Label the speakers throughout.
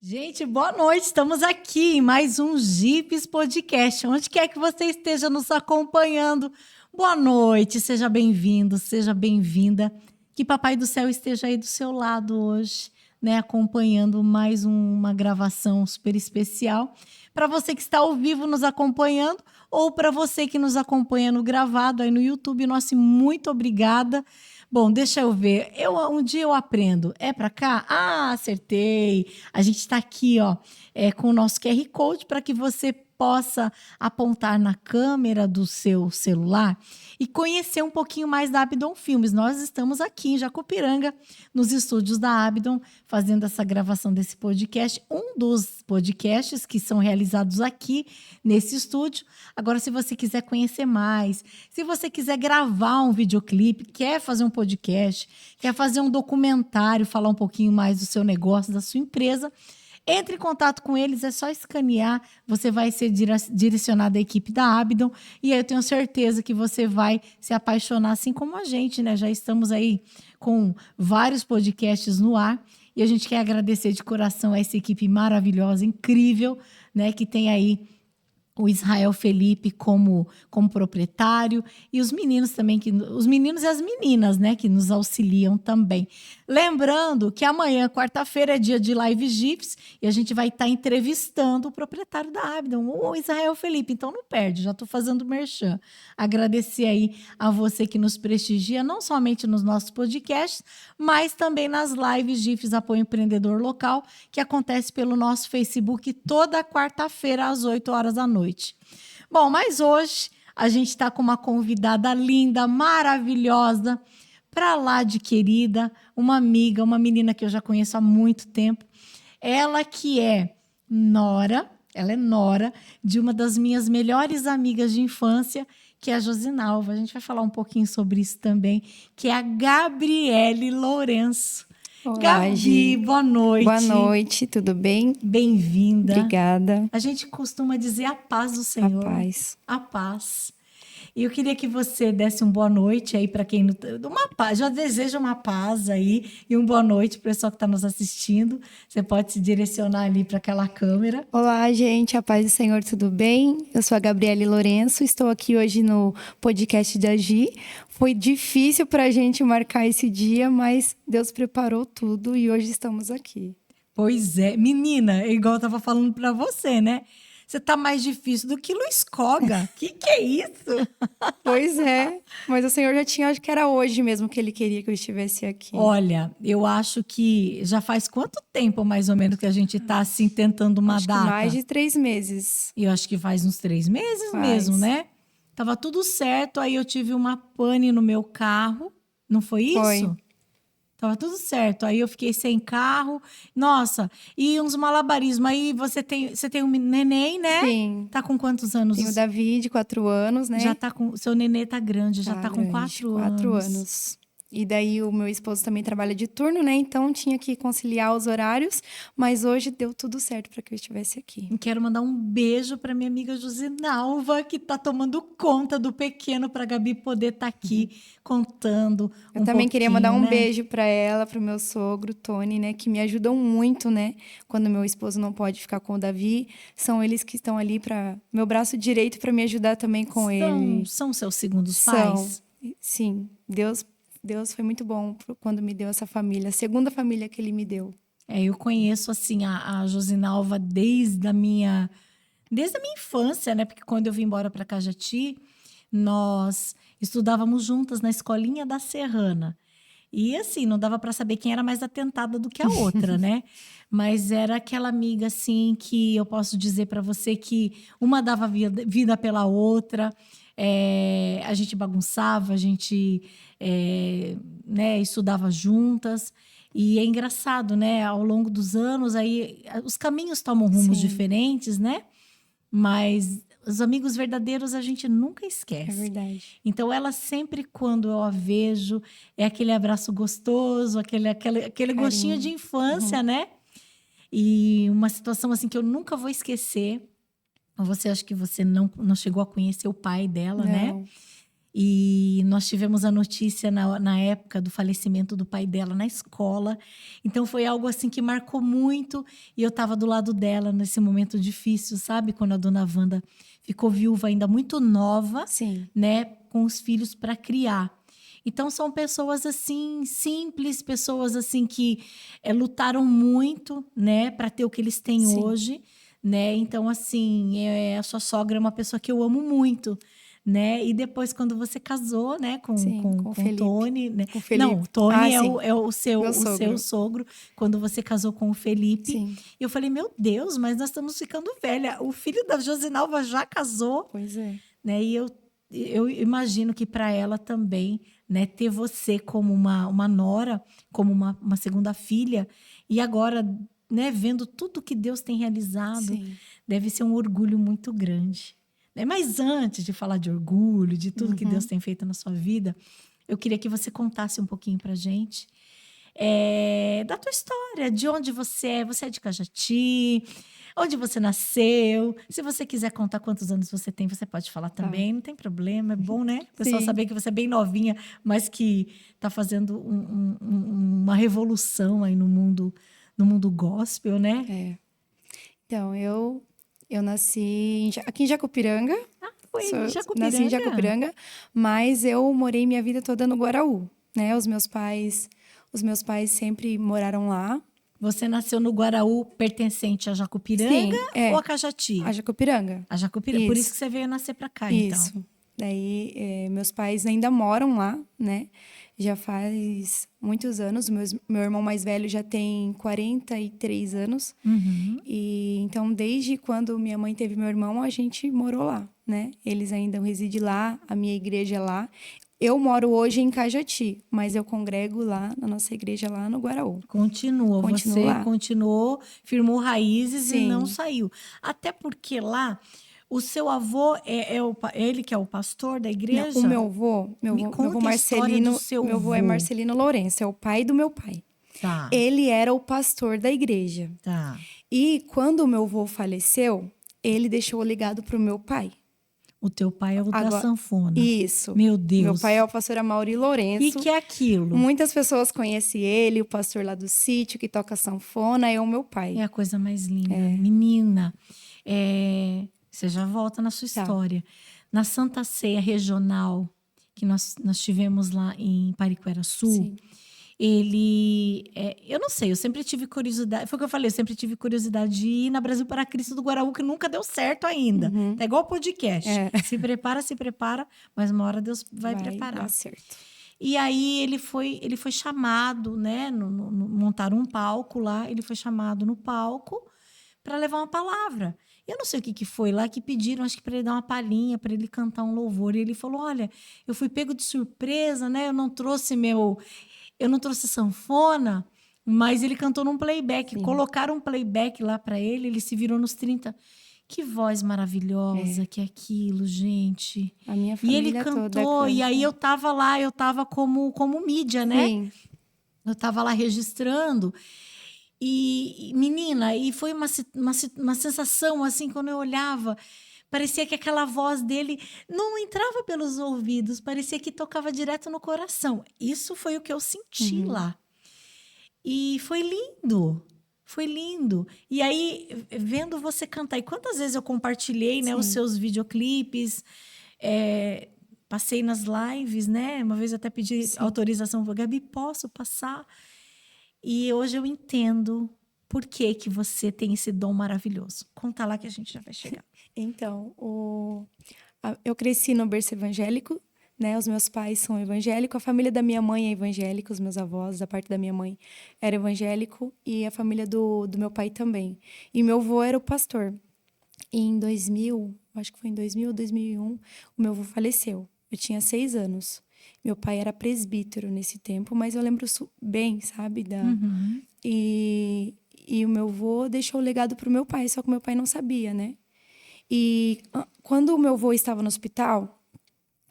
Speaker 1: Gente, boa noite. Estamos aqui em mais um Jeeps Podcast. Onde quer que você esteja nos acompanhando, boa noite. Seja bem-vindo, seja bem-vinda. Que Papai do Céu esteja aí do seu lado hoje, né? Acompanhando mais uma gravação super especial. Para você que está ao vivo nos acompanhando ou para você que nos acompanha no gravado aí no YouTube, nosso muito obrigada. Bom, deixa eu ver. Um dia eu aprendo. É para cá? Ah, acertei. A gente está aqui, ó, com o nosso QR Code para que você possa apontar na câmera do seu celular e conhecer um pouquinho mais da Abdon Filmes. Nós estamos aqui em Jacupiranga, nos estúdios da Abdon, fazendo essa gravação desse podcast, um dos podcasts que são realizados aqui nesse estúdio. Agora, se você quiser conhecer mais, se você quiser gravar um videoclipe, quer fazer um podcast, quer fazer um documentário, falar um pouquinho mais do seu negócio, da sua empresa, entre em contato com eles, é só escanear, você vai ser direcionado à equipe da Abdon e aí eu tenho certeza que você vai se apaixonar assim como a gente, né? Já estamos aí com vários podcasts no ar e a gente quer agradecer de coração a essa equipe maravilhosa, incrível, né? Que tem aí o Israel Felipe como proprietário e os meninos também, os meninos e as meninas, né, que nos auxiliam também. Lembrando que amanhã, quarta-feira, é dia de Live GIFs e a gente vai estar entrevistando o proprietário da Abdon, o Israel Felipe. Então não perde, já estou fazendo merchan. Agradecer aí a você que nos prestigia, não somente nos nossos podcasts, mas também nas lives GIFs Apoio Empreendedor Local, que acontece pelo nosso Facebook toda quarta-feira às 8 horas da noite. Bom, mas hoje a gente está com uma convidada linda, maravilhosa, para lá de querida, uma amiga, uma menina que eu já conheço há muito tempo. Ela que é nora de uma das minhas melhores amigas de infância, que é a Josinalva. A gente vai falar um pouquinho sobre isso também, que é a Gabriele Lourenço.
Speaker 2: Olá,
Speaker 1: Gabi,
Speaker 2: Gi.
Speaker 1: boa noite.
Speaker 2: Boa noite, tudo bem?
Speaker 1: Bem-vinda.
Speaker 2: Obrigada.
Speaker 1: A gente costuma dizer a paz do Senhor.
Speaker 2: A paz.
Speaker 1: A paz. E eu queria que você desse uma boa noite aí para quem... Uma paz, já desejo uma paz aí e uma boa noite para o pessoal que está nos assistindo. Você pode se direcionar ali para aquela câmera.
Speaker 2: Olá, gente, a paz do Senhor, tudo bem? Eu sou a Gabriele Lourenço, estou aqui hoje no podcast da Gi. Foi difícil para a gente marcar esse dia, mas Deus preparou tudo e hoje estamos aqui.
Speaker 1: Pois é. Menina, igual eu estava falando para você, né? Você tá mais difícil do que Luiz Coga. Que é isso?
Speaker 2: Pois é, mas o Senhor já tinha, acho que era hoje mesmo que Ele queria que eu estivesse aqui.
Speaker 1: Olha, eu acho que já faz quanto tempo, mais ou menos, que a gente tá assim, tentando uma
Speaker 2: acho
Speaker 1: data?
Speaker 2: que mais de 3 meses.
Speaker 1: Eu acho que faz uns 3 meses mesmo, né? Tava tudo certo, aí eu tive uma pane no meu carro. Não foi isso?
Speaker 2: Foi.
Speaker 1: Tava tudo certo. Aí eu fiquei sem carro. Nossa, e uns malabarismos. Aí você tem um neném, né?
Speaker 2: Sim.
Speaker 1: Tá com quantos anos?
Speaker 2: Tenho o Davi, de 4 anos, né?
Speaker 1: Já tá com... Seu nenê tá grande, já tá com 4 anos.
Speaker 2: 4 anos. E daí o meu esposo também trabalha de turno, né? Então tinha que conciliar os horários. Mas hoje deu tudo certo para que eu estivesse aqui.
Speaker 1: Quero mandar um beijo para minha amiga Josinalva, que tá tomando conta do pequeno, para a Gabi poder estar aqui contando
Speaker 2: Eu também queria mandar um beijo para ela, para o meu sogro, Tony, né? Que me ajudam muito, né? Quando meu esposo não pode ficar com o Davi. São eles que estão ali para meu braço direito para me ajudar também com ele.
Speaker 1: São seus segundos pais?
Speaker 2: Sim. Deus foi muito bom quando me deu essa família, a segunda família que Ele me deu.
Speaker 1: Eu conheço assim a Josinalva desde a minha infância, né? Porque quando eu vim embora para Cajati, nós estudávamos juntas na escolinha da Serrana. E assim, não dava para saber quem era mais atentada do que a outra, né? Mas era aquela amiga assim que eu posso dizer para você que uma dava vida pela outra. A gente bagunçava, a gente né, estudava juntas. E é engraçado, né? Ao longo dos anos, aí os caminhos tomam rumos diferentes, né? Mas os amigos verdadeiros a gente nunca esquece.
Speaker 2: É verdade.
Speaker 1: Então, ela sempre, quando eu a vejo, é aquele abraço gostoso, aquele gostinho de infância, né? E uma situação assim que eu nunca vou esquecer. Você acha que você não chegou a conhecer o pai dela, né? E nós tivemos a notícia na época do falecimento do pai dela na escola. Então foi algo assim que marcou muito. E eu estava do lado dela nesse momento difícil, sabe? Quando a dona Wanda ficou viúva ainda muito nova,
Speaker 2: Sim.
Speaker 1: né? Com os filhos para criar. Então são pessoas assim simples, pessoas assim que lutaram muito, né, para ter o que eles têm
Speaker 2: Sim.
Speaker 1: hoje, né? Então assim, a sua sogra é uma pessoa que eu amo muito, né? E depois quando você casou, né, com,
Speaker 2: Sim,
Speaker 1: com,
Speaker 2: com o
Speaker 1: com o
Speaker 2: Felipe.
Speaker 1: Tony, né?
Speaker 2: Com o
Speaker 1: Não,
Speaker 2: Felipe.
Speaker 1: o Tony é
Speaker 2: Sim.
Speaker 1: o seu
Speaker 2: Meu
Speaker 1: o seu sogro, quando você casou com o Felipe.
Speaker 2: Sim.
Speaker 1: E eu falei, meu Deus, mas nós estamos ficando velha. O filho da Josinalva já casou,
Speaker 2: Pois é.
Speaker 1: né? E eu imagino que para ela também, né, ter você como uma nora, como uma segunda filha, e agora, né, vendo tudo que Deus tem realizado,
Speaker 2: Sim.
Speaker 1: deve ser um orgulho muito grande. Né? Mas antes de falar de orgulho, de tudo que Deus tem feito na sua vida, eu queria que você contasse um pouquinho pra gente da tua história, de onde você é de Cajati, onde você nasceu. Se você quiser contar quantos anos você tem, você pode falar também, não tem problema, é bom, né? O pessoal
Speaker 2: Sim.
Speaker 1: saber que você é bem novinha, mas que está fazendo uma revolução aí no mundo gospel, né?
Speaker 2: É. Então, eu nasci aqui em Jacupiranga.
Speaker 1: Foi em
Speaker 2: Nasci em
Speaker 1: Jacupiranga?
Speaker 2: Jacupiranga, mas eu morei minha vida toda no Guaraú, né? Os meus pais sempre moraram lá.
Speaker 1: Você nasceu no Guaraú, pertencente a Jacupiranga
Speaker 2: Sim,
Speaker 1: ou a Cajati?
Speaker 2: a Jacupiranga.
Speaker 1: A Jacupiranga. Por isso que você veio nascer para cá, então.
Speaker 2: Isso. Daí, meus pais ainda moram lá, né? Já faz muitos anos. Meu irmão mais velho já tem 43 anos.
Speaker 1: Uhum.
Speaker 2: E então, desde quando minha mãe teve meu irmão, a gente morou lá, né? Eles ainda residem lá, a minha igreja é lá. Eu moro hoje em Cajati, mas eu congrego lá na nossa igreja lá no Guaraú.
Speaker 1: Continuou.
Speaker 2: Continuo
Speaker 1: Você
Speaker 2: lá.
Speaker 1: continuou, firmou raízes e
Speaker 2: Sim.
Speaker 1: não saiu. Até porque lá, o seu avô é ele que é o pastor da igreja?
Speaker 2: Não, o meu avô, meu avô
Speaker 1: conta a história
Speaker 2: Marcelino,
Speaker 1: do seu
Speaker 2: meu avô é
Speaker 1: avô.
Speaker 2: Marcelino Lourenço, é o pai do meu pai.
Speaker 1: Tá,
Speaker 2: Ele era o pastor da igreja.
Speaker 1: tá.
Speaker 2: E quando o meu avô faleceu, ele deixou o legado para o meu pai.
Speaker 1: O teu pai é o da sanfona.
Speaker 2: Isso.
Speaker 1: Meu Deus.
Speaker 2: Meu pai é o pastor Amaury Lourenço.
Speaker 1: E que é aquilo?
Speaker 2: Muitas pessoas conhecem ele, o pastor lá do sítio que toca sanfona, é o meu pai.
Speaker 1: É a coisa mais linda. Menina, você já volta na sua história. Na Santa Ceia Regional, que nós tivemos lá em Pariquera Sul,
Speaker 2: Sim.
Speaker 1: ele... eu não sei, eu sempre tive curiosidade... Foi o que eu falei, eu sempre tive curiosidade de ir na Brasil para Cristo do Guaraú, que nunca deu certo ainda. Tá igual o podcast. Se prepara, mas uma hora Deus vai preparar.
Speaker 2: Dar certo.
Speaker 1: E aí ele foi chamado, né? Montaram um palco lá, ele foi chamado no palco para levar uma palavra. Eu não sei o que foi lá, que pediram, acho que para ele dar uma palhinha, para ele cantar um louvor. E ele falou: olha, eu fui pego de surpresa, né? Eu não trouxe sanfona, mas ele cantou num playback.
Speaker 2: Sim.
Speaker 1: Colocaram um playback lá para ele se virou nos 30. Que voz maravilhosa que é aquilo, gente.
Speaker 2: A minha
Speaker 1: E
Speaker 2: família
Speaker 1: ele
Speaker 2: toda
Speaker 1: cantou,
Speaker 2: canta.
Speaker 1: e aí eu tava lá, eu tava como mídia, né?
Speaker 2: Sim.
Speaker 1: Eu tava lá registrando. E menina, e foi uma sensação, assim, quando eu olhava, parecia que aquela voz dele não entrava pelos ouvidos, parecia que tocava direto no coração. Isso foi o que eu senti lá. E foi lindo. Foi lindo. E aí, vendo você cantar, e quantas vezes eu compartilhei, né, os seus videoclipes, passei nas lives, né? Uma vez eu até pedi autorização, falei, Gabi, posso passar? E hoje eu entendo por que você tem esse dom maravilhoso. Conta lá que a gente já vai chegar.
Speaker 2: Então, eu cresci no berço evangélico, né? Os meus pais são evangélicos, a família da minha mãe é evangélica, os meus avós, da parte da minha mãe, era evangélico, e a família do meu pai também. E meu avô era o pastor. E em 2000, acho que foi em 2000 ou 2001, o meu avô faleceu. Eu tinha 6 anos. Meu pai era presbítero nesse tempo, mas eu lembro bem, sabe? E o meu avô deixou o legado para o meu pai, só que o meu pai não sabia, né? E quando o meu avô estava no hospital,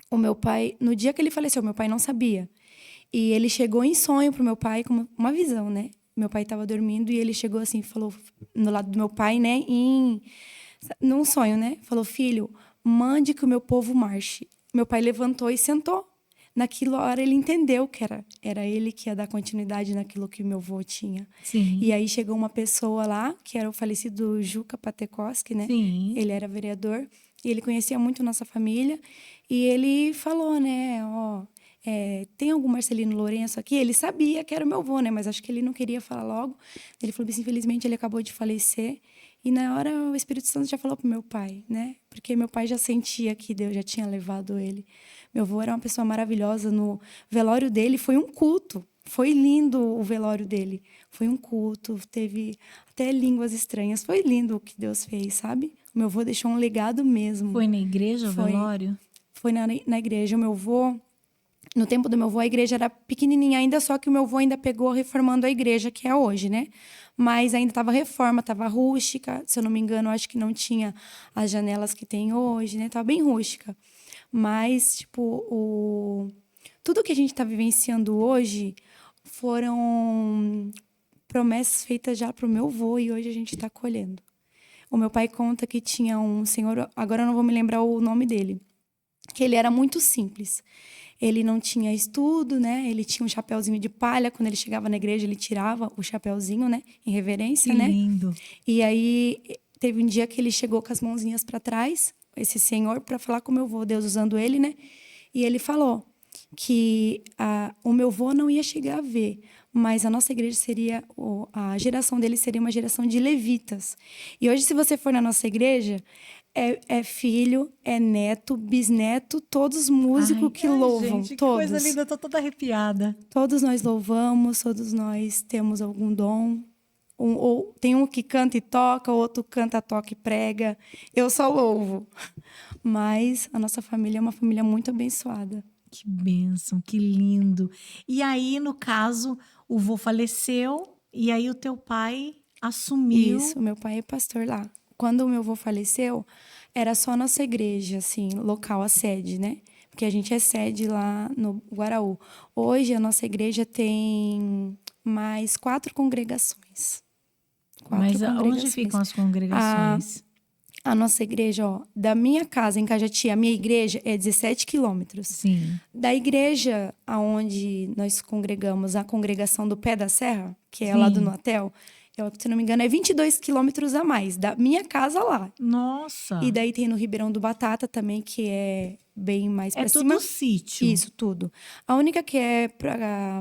Speaker 2: o meu pai, no dia que ele faleceu, meu pai não sabia. E ele chegou em sonho pro meu pai, com uma visão, né? Meu pai estava dormindo e ele chegou assim, falou no lado do meu pai, né? Num sonho, né? Falou, filho, mande que o meu povo marche. meu pai levantou e sentou. Naquela hora ele entendeu que era ele que ia dar continuidade naquilo que meu avô tinha.
Speaker 1: Sim.
Speaker 2: E aí chegou uma pessoa lá, que era o falecido Juca Patekoski, né?
Speaker 1: Sim.
Speaker 2: Ele era vereador e ele conhecia muito nossa família. E ele falou, né, tem algum Marcelino Lourenço aqui? Ele sabia que era o meu avô, né? Mas acho que ele não queria falar logo. Ele falou assim, infelizmente ele acabou de falecer. E na hora o Espírito Santo já falou pro meu pai, né? Porque meu pai já sentia que Deus já tinha levado ele. Meu avô era uma pessoa maravilhosa. No velório dele foi um culto. Foi lindo o velório dele. Foi um culto, teve até línguas estranhas. Foi lindo o que Deus fez, sabe? O meu avô deixou um legado mesmo.
Speaker 1: Foi na igreja o
Speaker 2: Foi.
Speaker 1: velório?
Speaker 2: Foi na igreja. O meu avô, no tempo do meu avô, a igreja era pequenininha ainda, só que o meu avô ainda pegou reformando a igreja, que é hoje, né? Mas ainda estava reforma, estava rústica. Se eu não me engano, acho que não tinha as janelas que tem hoje, né? Estava bem rústica. Mas, tipo, tudo que a gente está vivenciando hoje foram promessas feitas já para o meu avô e hoje a gente está colhendo. O meu pai conta que tinha um senhor, agora eu não vou me lembrar o nome dele, que ele era muito simples. Ele não tinha estudo, né? Ele tinha um chapéuzinho de palha. Quando ele chegava na igreja, ele tirava o chapéuzinho, né? Em reverência,
Speaker 1: Que
Speaker 2: né?
Speaker 1: lindo.
Speaker 2: E aí, teve um dia que ele chegou com as mãozinhas para trás, esse senhor, para falar com o meu avô, Deus usando ele, né? E ele falou que o meu avô não ia chegar a ver, mas a nossa igreja seria, a geração dele seria uma geração de levitas. E hoje, se você for na nossa igreja, é filho, é neto, bisneto, todos músicos que louvam,
Speaker 1: gente,
Speaker 2: todos.
Speaker 1: Que coisa linda, eu tô toda arrepiada.
Speaker 2: Todos nós louvamos, todos nós temos algum dom. Ou tem um que canta e toca, o outro canta, toca e prega. Eu só louvo. Mas a nossa família é uma família muito abençoada.
Speaker 1: Que bênção, que lindo. E aí, no caso, o vô faleceu e aí o teu pai assumiu.
Speaker 2: Isso, meu pai é pastor lá. Quando o meu avô faleceu, era só a nossa igreja, assim, local, a sede, né? Porque a gente é sede lá no Guaraú. Hoje, a nossa igreja tem mais 4 congregações.
Speaker 1: Mas onde ficam as congregações?
Speaker 2: A nossa igreja, da minha casa em Cajati, a minha igreja é 17 quilômetros.
Speaker 1: Sim.
Speaker 2: Da igreja aonde nós congregamos, a congregação do Pé da Serra, que é
Speaker 1: Sim.
Speaker 2: lá do Noatel, se não me engano, é 22 quilômetros a mais, da minha casa lá.
Speaker 1: Nossa!
Speaker 2: E daí tem no Ribeirão do Batata também, que é bem mais pra cima.
Speaker 1: É tudo sítio.
Speaker 2: Isso, tudo. A única que é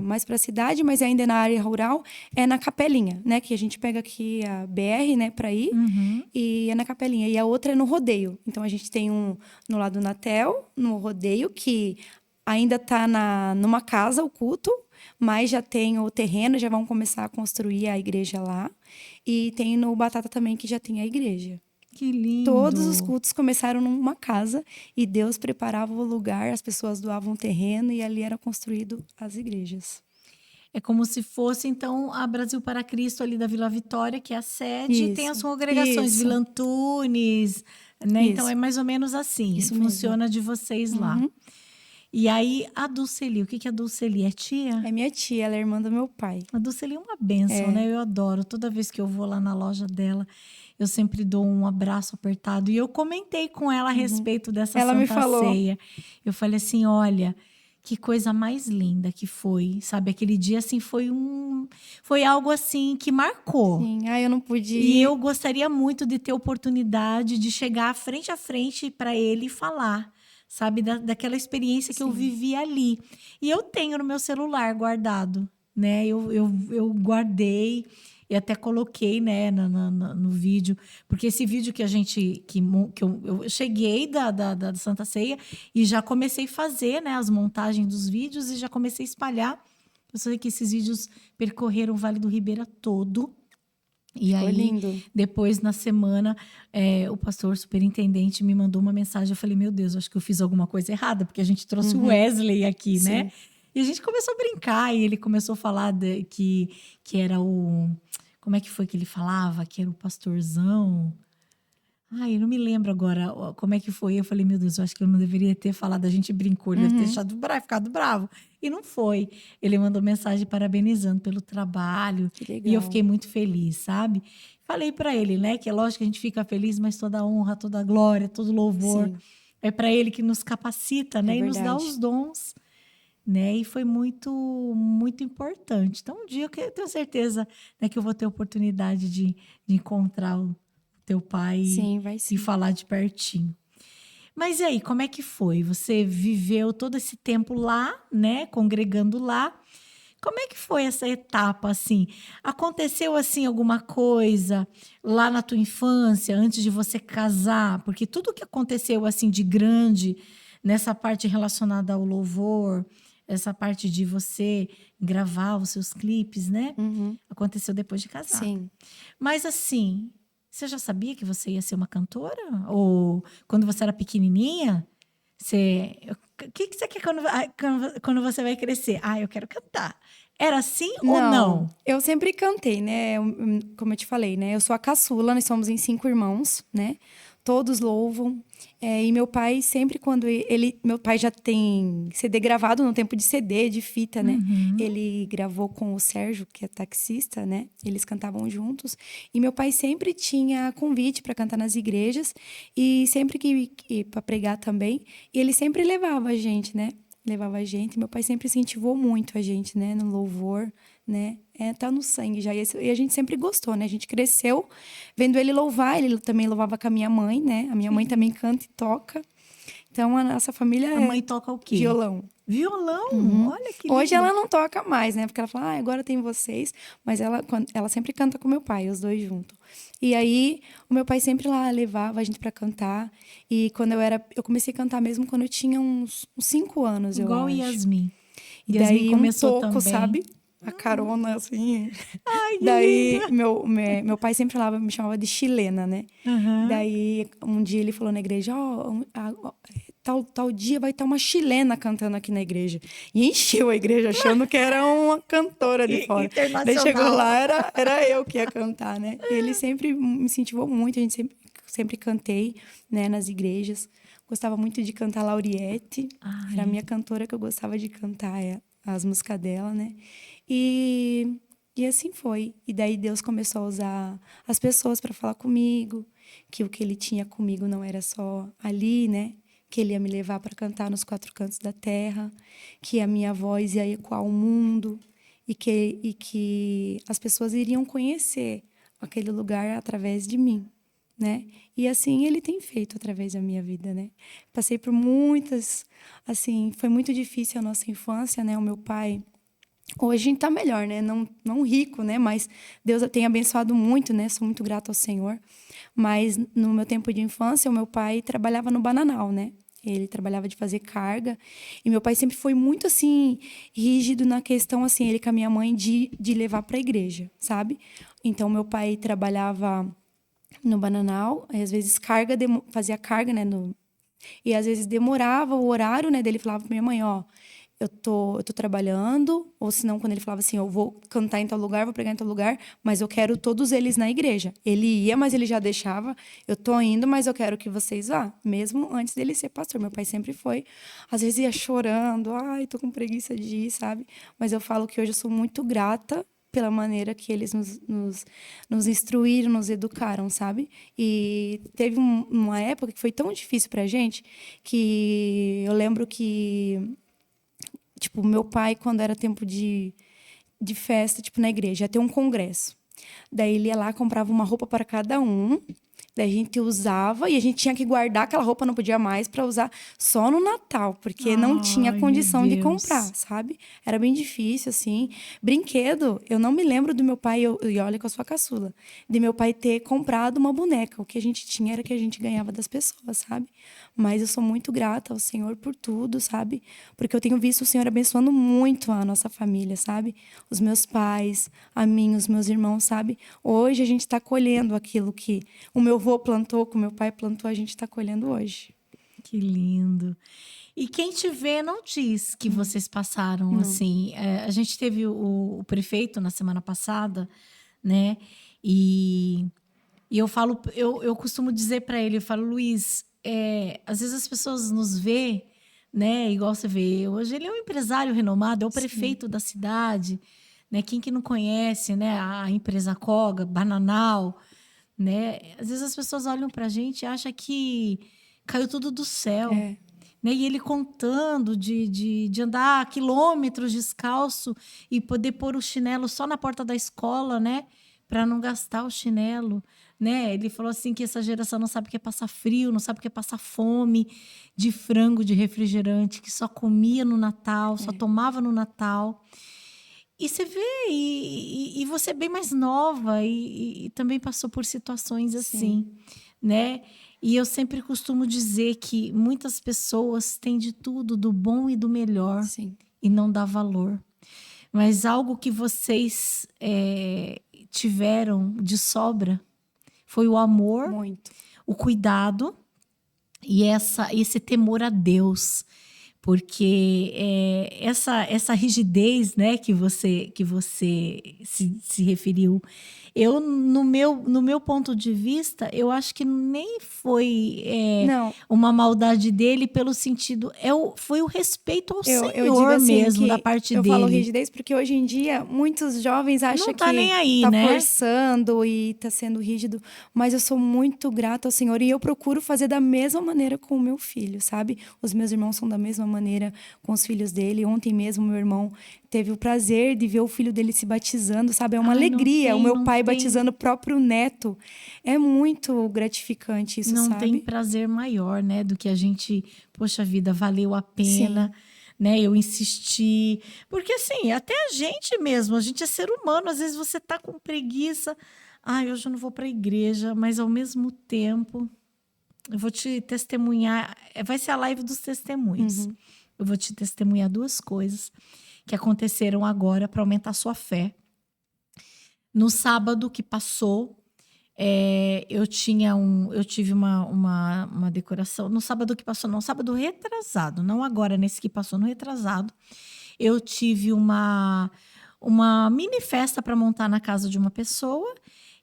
Speaker 2: mais pra cidade, mas ainda é na área rural, é na Capelinha, né? Que a gente pega aqui a BR, né, pra ir.
Speaker 1: Uhum.
Speaker 2: E é na Capelinha. E a outra é no Rodeio. Então, a gente tem um no lado do Natel, no Rodeio, que ainda tá numa casa, o culto, mas já tem o terreno, já vão começar a construir a igreja lá. E tem no Batata também, que já tem a igreja.
Speaker 1: Que lindo!
Speaker 2: Todos os cultos começaram numa casa e Deus preparava o lugar, as pessoas doavam terreno e ali era construído as igrejas.
Speaker 1: É como se fosse, então, a Brasil para Cristo ali da Vila Vitória, que é a sede, e tem as congregações, Vila Antunes, né? Então, é mais ou menos assim,
Speaker 2: Isso
Speaker 1: funciona
Speaker 2: mesmo.
Speaker 1: de vocês lá. E aí, a Dulceli, o que é a Dulceli? É tia?
Speaker 2: É minha tia, ela é irmã do meu pai.
Speaker 1: A Dulceli é uma bênção, né? Eu adoro. Toda vez que eu vou lá na loja dela, eu sempre dou um abraço apertado. E eu comentei com ela a respeito dessa
Speaker 2: Ela me
Speaker 1: Santa
Speaker 2: falou.
Speaker 1: Ceia. Eu falei assim, olha, que coisa mais linda que foi, sabe? Aquele dia, assim, foi algo, assim, que marcou.
Speaker 2: Sim, eu não pude ir.
Speaker 1: E eu gostaria muito de ter oportunidade de chegar frente a frente para ele e falar, sabe? Daquela experiência que eu vivi ali. E eu tenho no meu celular guardado, né? Eu guardei e até coloquei, né, no vídeo. Porque esse vídeo que a gente... eu cheguei da Santa Ceia e já comecei a fazer, né, as montagens dos vídeos e já comecei a espalhar. Eu sei que esses vídeos percorreram o Vale do Ribeira todo. E
Speaker 2: Ficou
Speaker 1: aí,
Speaker 2: lindo.
Speaker 1: depois, na semana, o pastor superintendente me mandou uma mensagem. Eu falei, meu Deus, acho que eu fiz alguma coisa errada, porque a gente trouxe o Wesley aqui, né? E a gente começou a brincar, e ele começou a falar que era o... Como é que foi que ele falava? Que era o pastorzão... Ai, eu não me lembro agora como é que foi. Eu falei, meu Deus, eu acho que eu não deveria ter falado. A gente brincou, ele deve ter ficado bravo. E não foi. Ele mandou mensagem parabenizando pelo trabalho.
Speaker 2: Que legal.
Speaker 1: E eu fiquei muito feliz, sabe? Falei para ele, né, que é lógico que a gente fica feliz, mas toda a honra, toda a glória, todo louvor É para Ele que nos capacita, né?
Speaker 2: É
Speaker 1: E nos dá
Speaker 2: verdade.
Speaker 1: os dons, né? E foi muito, muito importante. Então, um dia eu tenho certeza, né, que eu vou ter oportunidade de encontrar o teu pai
Speaker 2: Sim, vai
Speaker 1: e
Speaker 2: sim.
Speaker 1: falar de pertinho. Mas e aí, como é que foi? Você viveu todo esse tempo lá, né? Congregando lá. Como é que foi essa etapa, assim? Aconteceu, assim, alguma coisa lá na tua infância, antes de você casar? Porque tudo que aconteceu, assim, de grande, nessa parte relacionada ao louvor, essa parte de você gravar os seus clipes, né?
Speaker 2: Uhum,
Speaker 1: Aconteceu depois de casada.
Speaker 2: sim.
Speaker 1: Mas, assim, você já sabia que você ia ser uma cantora? Ou quando você era pequenininha, você... O que que você quer quando você vai crescer? Ah, eu quero cantar. Era assim ou
Speaker 2: Não,
Speaker 1: não?
Speaker 2: eu sempre cantei, né? Como eu te falei, né? Eu sou a caçula, nós somos em 5 irmãos, né? Todos louvam. E meu pai sempre quando meu pai já tem CD gravado no tempo de CD, de fita, né?
Speaker 1: Uhum.
Speaker 2: Ele gravou com o Sérgio, que é taxista, né? Eles cantavam juntos. E meu pai sempre tinha convite para cantar nas igrejas e sempre que para pregar também. E ele sempre levava a gente, né? Levava a gente. Meu pai sempre incentivou muito a gente, né? No louvor, né? Tá no sangue já. E a gente sempre gostou, né? A gente cresceu vendo ele louvar. Ele também louvava com a minha mãe, né? A minha
Speaker 1: Que
Speaker 2: mãe também
Speaker 1: lindo.
Speaker 2: canta e toca. Então, a nossa família
Speaker 1: A
Speaker 2: é
Speaker 1: mãe toca o quê?
Speaker 2: violão.
Speaker 1: Violão?
Speaker 2: Uhum.
Speaker 1: Olha que
Speaker 2: Hoje
Speaker 1: lindo.
Speaker 2: ela não toca mais, né? Porque ela fala, agora tem vocês. Mas ela sempre canta com meu pai, os dois juntos. E aí, o meu pai sempre lá levava a gente pra cantar. E eu comecei a cantar mesmo quando eu tinha uns 5 anos, eu
Speaker 1: Igual
Speaker 2: acho.
Speaker 1: Yasmin.
Speaker 2: E
Speaker 1: Yasmin
Speaker 2: daí, um
Speaker 1: começou
Speaker 2: toco,
Speaker 1: também.
Speaker 2: sabe? A carona, assim.
Speaker 1: Ai, que
Speaker 2: Daí,
Speaker 1: lindo.
Speaker 2: meu pai sempre me chamava de chilena, né?
Speaker 1: Aham.
Speaker 2: Daí, um dia ele falou na igreja, tal dia vai estar uma chilena cantando aqui na igreja. E encheu a igreja achando que era uma cantora de fora. Daí chegou
Speaker 1: Internacional.
Speaker 2: lá, era eu que ia cantar, né? E ele sempre me incentivou muito, a gente sempre cantei, né, nas igrejas. Gostava muito de cantar Lauriette. Era a
Speaker 1: Ai,
Speaker 2: minha cantora que eu gostava de cantar as músicas dela, né? E, e assim foi. E daí Deus começou a usar as pessoas para falar comigo, que o que ele tinha comigo não era só ali, né? Que ele ia me levar para cantar nos 4 cantos da terra, que a minha voz ia ecoar o mundo e que as pessoas iriam conhecer aquele lugar através de mim, né? E assim ele tem feito através da minha vida, né? Passei por muitas, assim, foi muito difícil a nossa infância, né? O meu pai hoje a gente tá melhor, né? Não rico, né? Mas Deus tem abençoado muito, né? Sou muito grata ao Senhor. Mas no meu tempo de infância, o meu pai trabalhava no Bananal, né? Ele trabalhava de fazer carga. E meu pai sempre foi muito, assim, rígido na questão, assim, ele com a minha mãe de levar para a igreja, sabe? Então, meu pai trabalhava no Bananal, às vezes fazia carga, né? E às vezes demorava o horário, né? Dele falava pra minha mãe, ó, eu tô trabalhando, ou senão quando ele falava assim, eu vou cantar em tal lugar, vou pregar em tal lugar, mas eu quero todos eles na igreja. Ele ia, mas ele já deixava, eu tô indo, mas eu quero que vocês vá, mesmo antes dele ser pastor. Meu pai sempre foi, às vezes ia chorando, ai, tô com preguiça de ir, sabe? Mas eu falo que hoje eu sou muito grata pela maneira que eles nos instruíram, nos educaram, sabe? E teve uma época que foi tão difícil pra gente que eu lembro que, tipo, meu pai, quando era tempo de festa, tipo, na igreja, ia ter um congresso. Daí ele ia lá, comprava uma roupa para cada um. Daí a gente usava e a gente tinha que guardar aquela roupa, não podia mais para usar só no Natal, porque não tinha
Speaker 1: ai, meu
Speaker 2: condição de comprar,
Speaker 1: Deus.
Speaker 2: sabe? Era bem difícil, assim. Brinquedo, eu não me lembro do meu pai, e olha que eu sou a caçula, de meu pai ter comprado uma boneca. O que a gente tinha era que a gente ganhava das pessoas, sabe? Mas eu sou muito grata ao Senhor por tudo, sabe? Porque eu tenho visto o Senhor abençoando muito a nossa família, sabe? Os meus pais, a mim, os meus irmãos, sabe? Hoje a gente está colhendo aquilo que o meu avô plantou, que o meu pai plantou, a gente está colhendo hoje.
Speaker 1: Que lindo. E quem te vê não diz que vocês passaram
Speaker 2: Não.
Speaker 1: assim. A gente teve o prefeito na semana passada, né? E, e eu costumo dizer para ele, eu falo, Luiz, às vezes as pessoas nos vê, né? Igual você vê, hoje ele é um empresário renomado, é o
Speaker 2: Sim.
Speaker 1: prefeito da cidade, né? Quem que não conhece, né? A empresa Coga, Bananal, né? Às vezes as pessoas olham para a gente e acham que caiu tudo do céu.
Speaker 2: É.
Speaker 1: Né? E ele contando de andar quilômetros descalço e poder pôr o chinelo só na porta da escola, né? Para não gastar o chinelo, né? Ele falou assim que essa geração não sabe o que é passar frio, não sabe o que é passar fome de frango, de refrigerante, que só comia no Natal, só tomava no Natal. E você vê, e você é bem mais nova e também passou por situações assim, né? E eu sempre costumo dizer que muitas pessoas têm de tudo, do bom e do melhor,
Speaker 2: Sim.
Speaker 1: e não dá valor. Mas algo que vocês tiveram de sobra foi o amor,
Speaker 2: Muito.
Speaker 1: o cuidado e esse temor a Deus. Porque essa rigidez, né, que você se referiu, eu, no meu ponto de vista, eu acho que nem foi
Speaker 2: Não,
Speaker 1: uma maldade dele pelo sentido... foi o respeito ao
Speaker 2: eu digo
Speaker 1: Senhor
Speaker 2: assim
Speaker 1: mesmo, da
Speaker 2: que
Speaker 1: parte
Speaker 2: eu falo
Speaker 1: dele.
Speaker 2: rigidez porque hoje em dia muitos jovens acham
Speaker 1: Não tá
Speaker 2: que
Speaker 1: nem aí,
Speaker 2: tá
Speaker 1: né?
Speaker 2: forçando e tá sendo rígido, mas eu sou muito grata ao Senhor e eu procuro fazer da mesma maneira com o meu filho, sabe? Os meus irmãos são da mesma maneira com os filhos dele. Ontem mesmo meu irmão teve o prazer de ver o filho dele se batizando, sabe? É uma alegria. O meu pai batizando o próprio neto. É muito gratificante isso,
Speaker 1: não
Speaker 2: sabe?
Speaker 1: tem prazer maior, né, do que a gente, poxa vida, valeu a pena,
Speaker 2: Sim.
Speaker 1: né? Eu insisti. Porque assim, até a gente mesmo, a gente é ser humano, às vezes você tá com preguiça. Ai, hoje eu não vou para a igreja, mas ao mesmo tempo eu vou te testemunhar, vai ser a live dos testemunhos.
Speaker 2: Uhum.
Speaker 1: Eu vou te testemunhar duas coisas que aconteceram agora para aumentar a sua fé. No sábado que passou, eu tive uma decoração. No sábado que passou, não, sábado retrasado, não agora, nesse que passou, no retrasado, eu tive uma mini festa para montar na casa de uma pessoa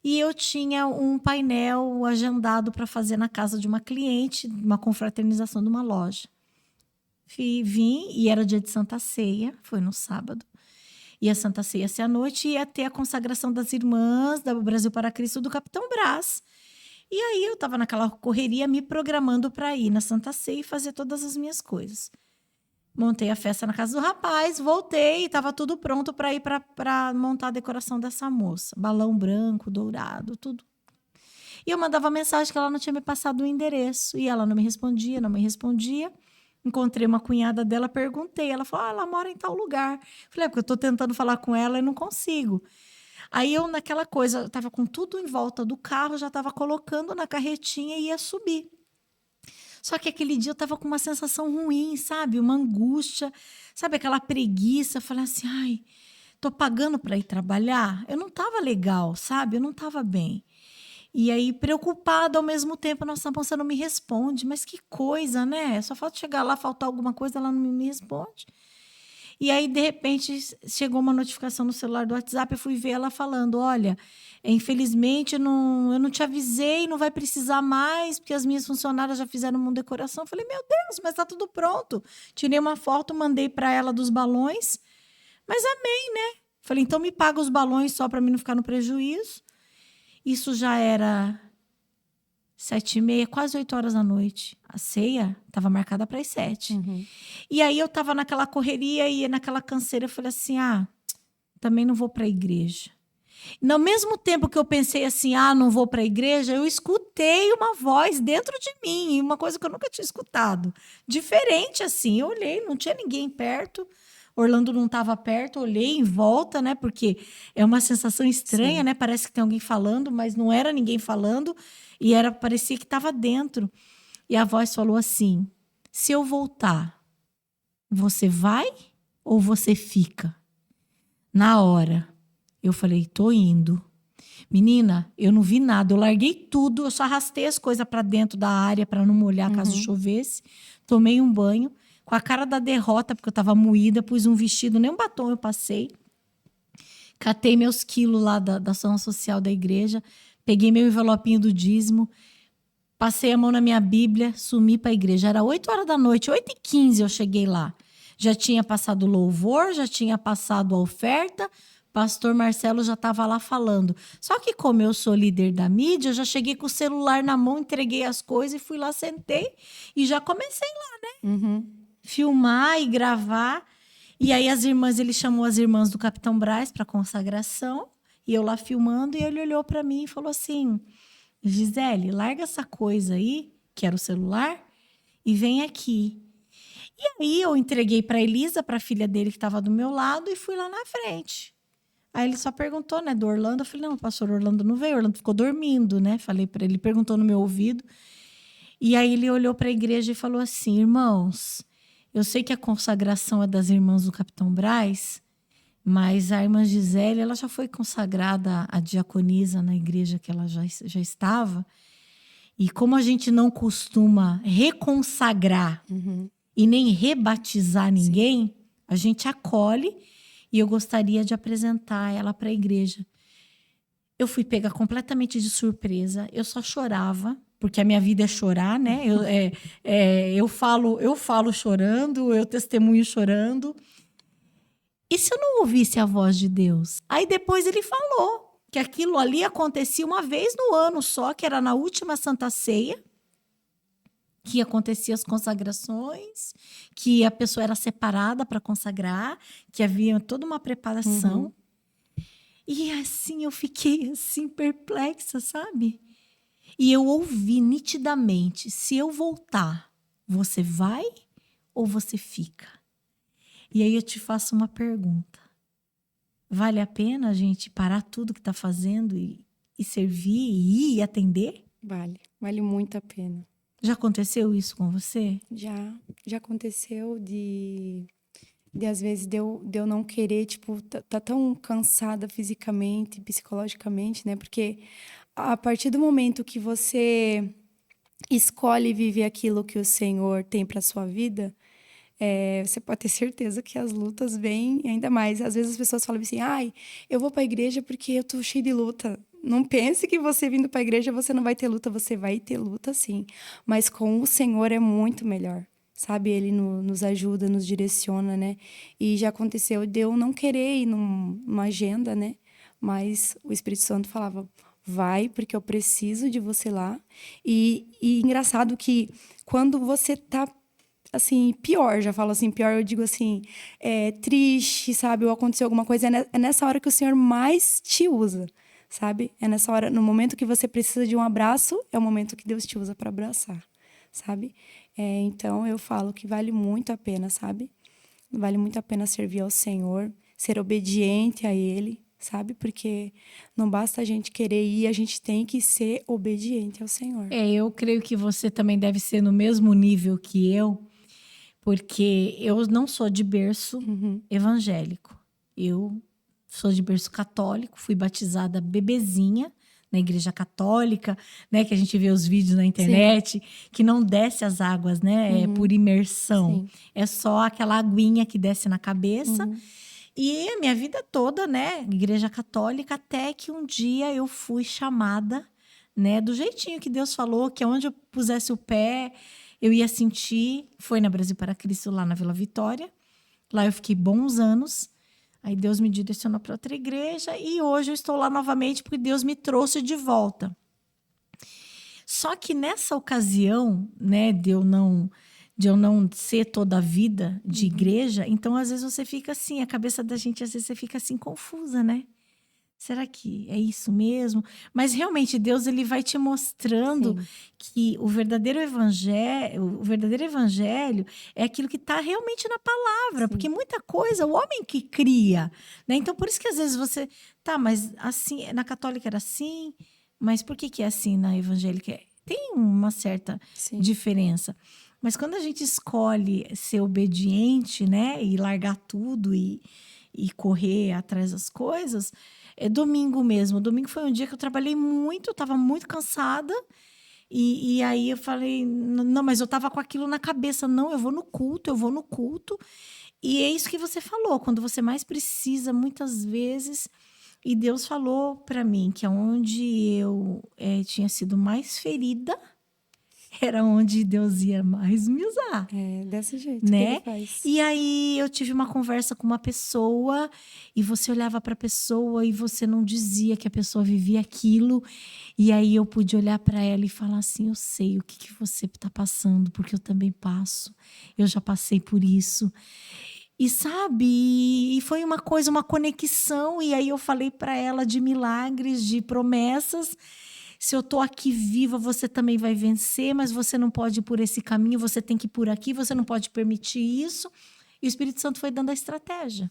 Speaker 1: e eu tinha um painel agendado para fazer na casa de uma cliente, uma confraternização de uma loja. Vim e era dia de Santa Ceia, foi no sábado. E a Santa Ceia ia ser à noite e ia ter a consagração das irmãs do Brasil para Cristo do Capitão Brás. E aí eu estava naquela correria me programando para ir na Santa Ceia e fazer todas as minhas coisas. Montei a festa na casa do rapaz, voltei, estava tudo pronto para ir para montar a decoração dessa moça. Balão branco, dourado, tudo. E eu mandava mensagem que ela não tinha me passado o endereço. E ela não me respondia. Encontrei uma cunhada dela, perguntei. Ela falou, ela mora em tal lugar. Falei, porque eu estou tentando falar com ela e não consigo. Aí eu, naquela coisa, estava com tudo em volta do carro, já estava colocando na carretinha e ia subir. Só que aquele dia eu estava com uma sensação ruim, sabe? Uma angústia, sabe? Aquela preguiça. Falei assim, ai, tô pagando para ir trabalhar? Eu não estava legal, sabe? Eu não estava bem. E aí, preocupada ao mesmo tempo, nossa moça não me responde. Mas que coisa, né? Só falta chegar lá, faltar alguma coisa, ela não me responde. E aí, de repente, chegou uma notificação no celular do WhatsApp, eu fui ver ela falando, olha, infelizmente eu não te avisei, não vai precisar mais, porque as minhas funcionárias já fizeram uma decoração. Eu falei, meu Deus, mas tá tudo pronto. Tirei uma foto, mandei para ela dos balões, mas amei, né? Falei, então me paga os balões só para mim não ficar no prejuízo. Isso já era 7h30, quase 8 horas da noite. A ceia estava marcada para as 7.
Speaker 2: Uhum.
Speaker 1: E aí eu estava naquela correria e naquela canseira. Eu falei assim, também não vou para a igreja. No mesmo tempo que eu pensei assim, não vou para a igreja, eu escutei uma voz dentro de mim, uma coisa que eu nunca tinha escutado. Diferente assim, eu olhei, não tinha ninguém perto. Orlando não estava perto, olhei em volta, né? Porque é uma sensação estranha,
Speaker 2: Sim.
Speaker 1: né? Parece que tem alguém falando, mas não era ninguém falando. E parecia que estava dentro. E a voz falou assim, se eu voltar, você vai ou você fica? Na hora, eu falei, tô indo. Menina, eu não vi nada, eu larguei tudo, eu só arrastei as coisas para dentro da área para não molhar caso chovesse. Tomei um banho, com a cara da derrota, porque eu estava moída, pus um vestido, nem um batom eu passei. Catei meus quilos lá da ação social da igreja, peguei meu envelopinho do dízimo, passei a mão na minha Bíblia, sumi para a igreja. Era 8 horas da noite, 8h15 eu cheguei lá. Já tinha passado o louvor, já tinha passado a oferta, pastor Marcelo já estava lá falando. Só que como eu sou líder da mídia, eu já cheguei com o celular na mão, entreguei as coisas e fui lá, sentei e já comecei lá,
Speaker 2: Uhum.
Speaker 1: filmar e gravar. E aí ele chamou as irmãs do Capitão Braz para consagração, e eu lá filmando, e ele olhou para mim e falou assim: Gisele, larga essa coisa aí, que era o celular, e vem aqui. E aí eu entreguei para Elisa, para a filha dele que estava do meu lado, e fui lá na frente. Aí ele só perguntou, né, do Orlando. Eu falei: não, o pastor Orlando não veio, o Orlando ficou dormindo, né? Falei para ele, perguntou no meu ouvido. E aí ele olhou para a igreja e falou assim: irmãos, eu sei que a consagração é das irmãs do Capitão Braz, mas a irmã Gisele, ela já foi consagrada a diaconisa na igreja que ela já estava. E como a gente não costuma reconsagrar e nem rebatizar ninguém, a gente acolhe, e eu gostaria de apresentar ela para a igreja. Eu fui pega completamente de surpresa, eu só chorava, porque a minha vida é chorar, né? Eu falo chorando, eu testemunho chorando. E se eu não ouvisse a voz de Deus? Aí depois ele falou que aquilo ali acontecia uma vez no ano só, que era na última Santa Ceia, que acontecia as consagrações, que a pessoa era separada para consagrar, que havia toda uma preparação. E assim, eu fiquei assim perplexa, sabe? E eu ouvi nitidamente: se eu voltar, você vai ou você fica? E aí eu te faço uma pergunta: vale a pena a gente parar tudo que está fazendo e servir, e ir e atender?
Speaker 2: Vale muito a pena.
Speaker 1: Já aconteceu isso com você?
Speaker 2: Já aconteceu de às vezes de eu não querer, tipo, tá tão cansada fisicamente, psicologicamente, né? Porque a partir do momento que você escolhe viver aquilo que o Senhor tem para sua vida, você pode ter certeza que as lutas vêm ainda mais. Às vezes as pessoas falam assim: ai, eu vou para a igreja porque eu tô cheia de luta. Não pense que você vindo para a igreja você não vai ter luta. Você vai ter luta, sim. Mas com o Senhor é muito melhor, sabe? Ele nos ajuda, nos direciona, né? E já aconteceu de eu não querer ir numa agenda, né? Mas o Espírito Santo falava: vai, porque eu preciso de você lá. E engraçado que quando você tá assim, pior, já falo assim, pior, eu digo assim, triste, sabe? Ou aconteceu alguma coisa, é nessa hora que o Senhor mais te usa, sabe? É nessa hora, no momento que você precisa de um abraço, é o momento que Deus te usa para abraçar, sabe? Então, eu falo que vale muito a pena, sabe? Vale muito a pena servir ao Senhor, ser obediente a Ele, sabe? Porque não basta a gente querer ir, a gente tem que ser obediente ao Senhor.
Speaker 1: Eu creio que você também deve ser no mesmo nível que eu, porque eu não sou de berço evangélico. Eu sou de berço católico, fui batizada bebezinha na igreja católica, né? Que a gente vê os vídeos na internet, que não desce as águas, né? É por imersão.
Speaker 2: Sim.
Speaker 1: É só aquela aguinha que desce na cabeça. E a minha vida toda, né? Igreja católica, até que um dia eu fui chamada, né? Do jeitinho que Deus falou, que onde eu pusesse o pé, eu ia sentir. Foi na Brasil para Cristo, lá na Vila Vitória. Lá eu fiquei bons anos. Aí Deus me direcionou para outra igreja e hoje eu estou lá novamente porque Deus me trouxe de volta. Só que nessa ocasião, né, de eu não ser toda a vida de igreja, então às vezes você fica assim, a cabeça da gente às vezes você fica assim confusa, né? Será que é isso mesmo? Mas realmente Deus ele vai te mostrando que o verdadeiro evangelho é aquilo que está realmente na palavra, porque muita coisa o homem que cria, né? Então por isso que às vezes você mas assim na católica era assim, mas por que é assim na evangélica? Tem uma certa diferença. Mas quando a gente escolhe ser obediente, né, e largar tudo e correr atrás das coisas, é domingo mesmo. Domingo foi um dia que eu trabalhei muito, eu estava muito cansada. E aí eu falei, não, mas eu estava com aquilo na cabeça. Não, eu vou no culto, eu vou no culto. E é isso que você falou, quando você mais precisa, muitas vezes. E Deus falou para mim que onde eu tinha sido mais ferida, era onde Deus ia mais me usar.
Speaker 2: É, desse jeito
Speaker 1: Né?
Speaker 2: que ele faz.
Speaker 1: E aí eu tive uma conversa com uma pessoa e você olhava para a pessoa e você não dizia que a pessoa vivia aquilo. E aí eu pude olhar para ela e falar assim: eu sei o que você está passando, porque eu também passo. Eu já passei por isso. E sabe, e foi uma coisa, uma conexão. E aí eu falei para ela de milagres, de promessas. Se eu tô aqui viva, você também vai vencer, mas você não pode ir por esse caminho, você tem que ir por aqui, você não pode permitir isso. E o Espírito Santo foi dando a estratégia.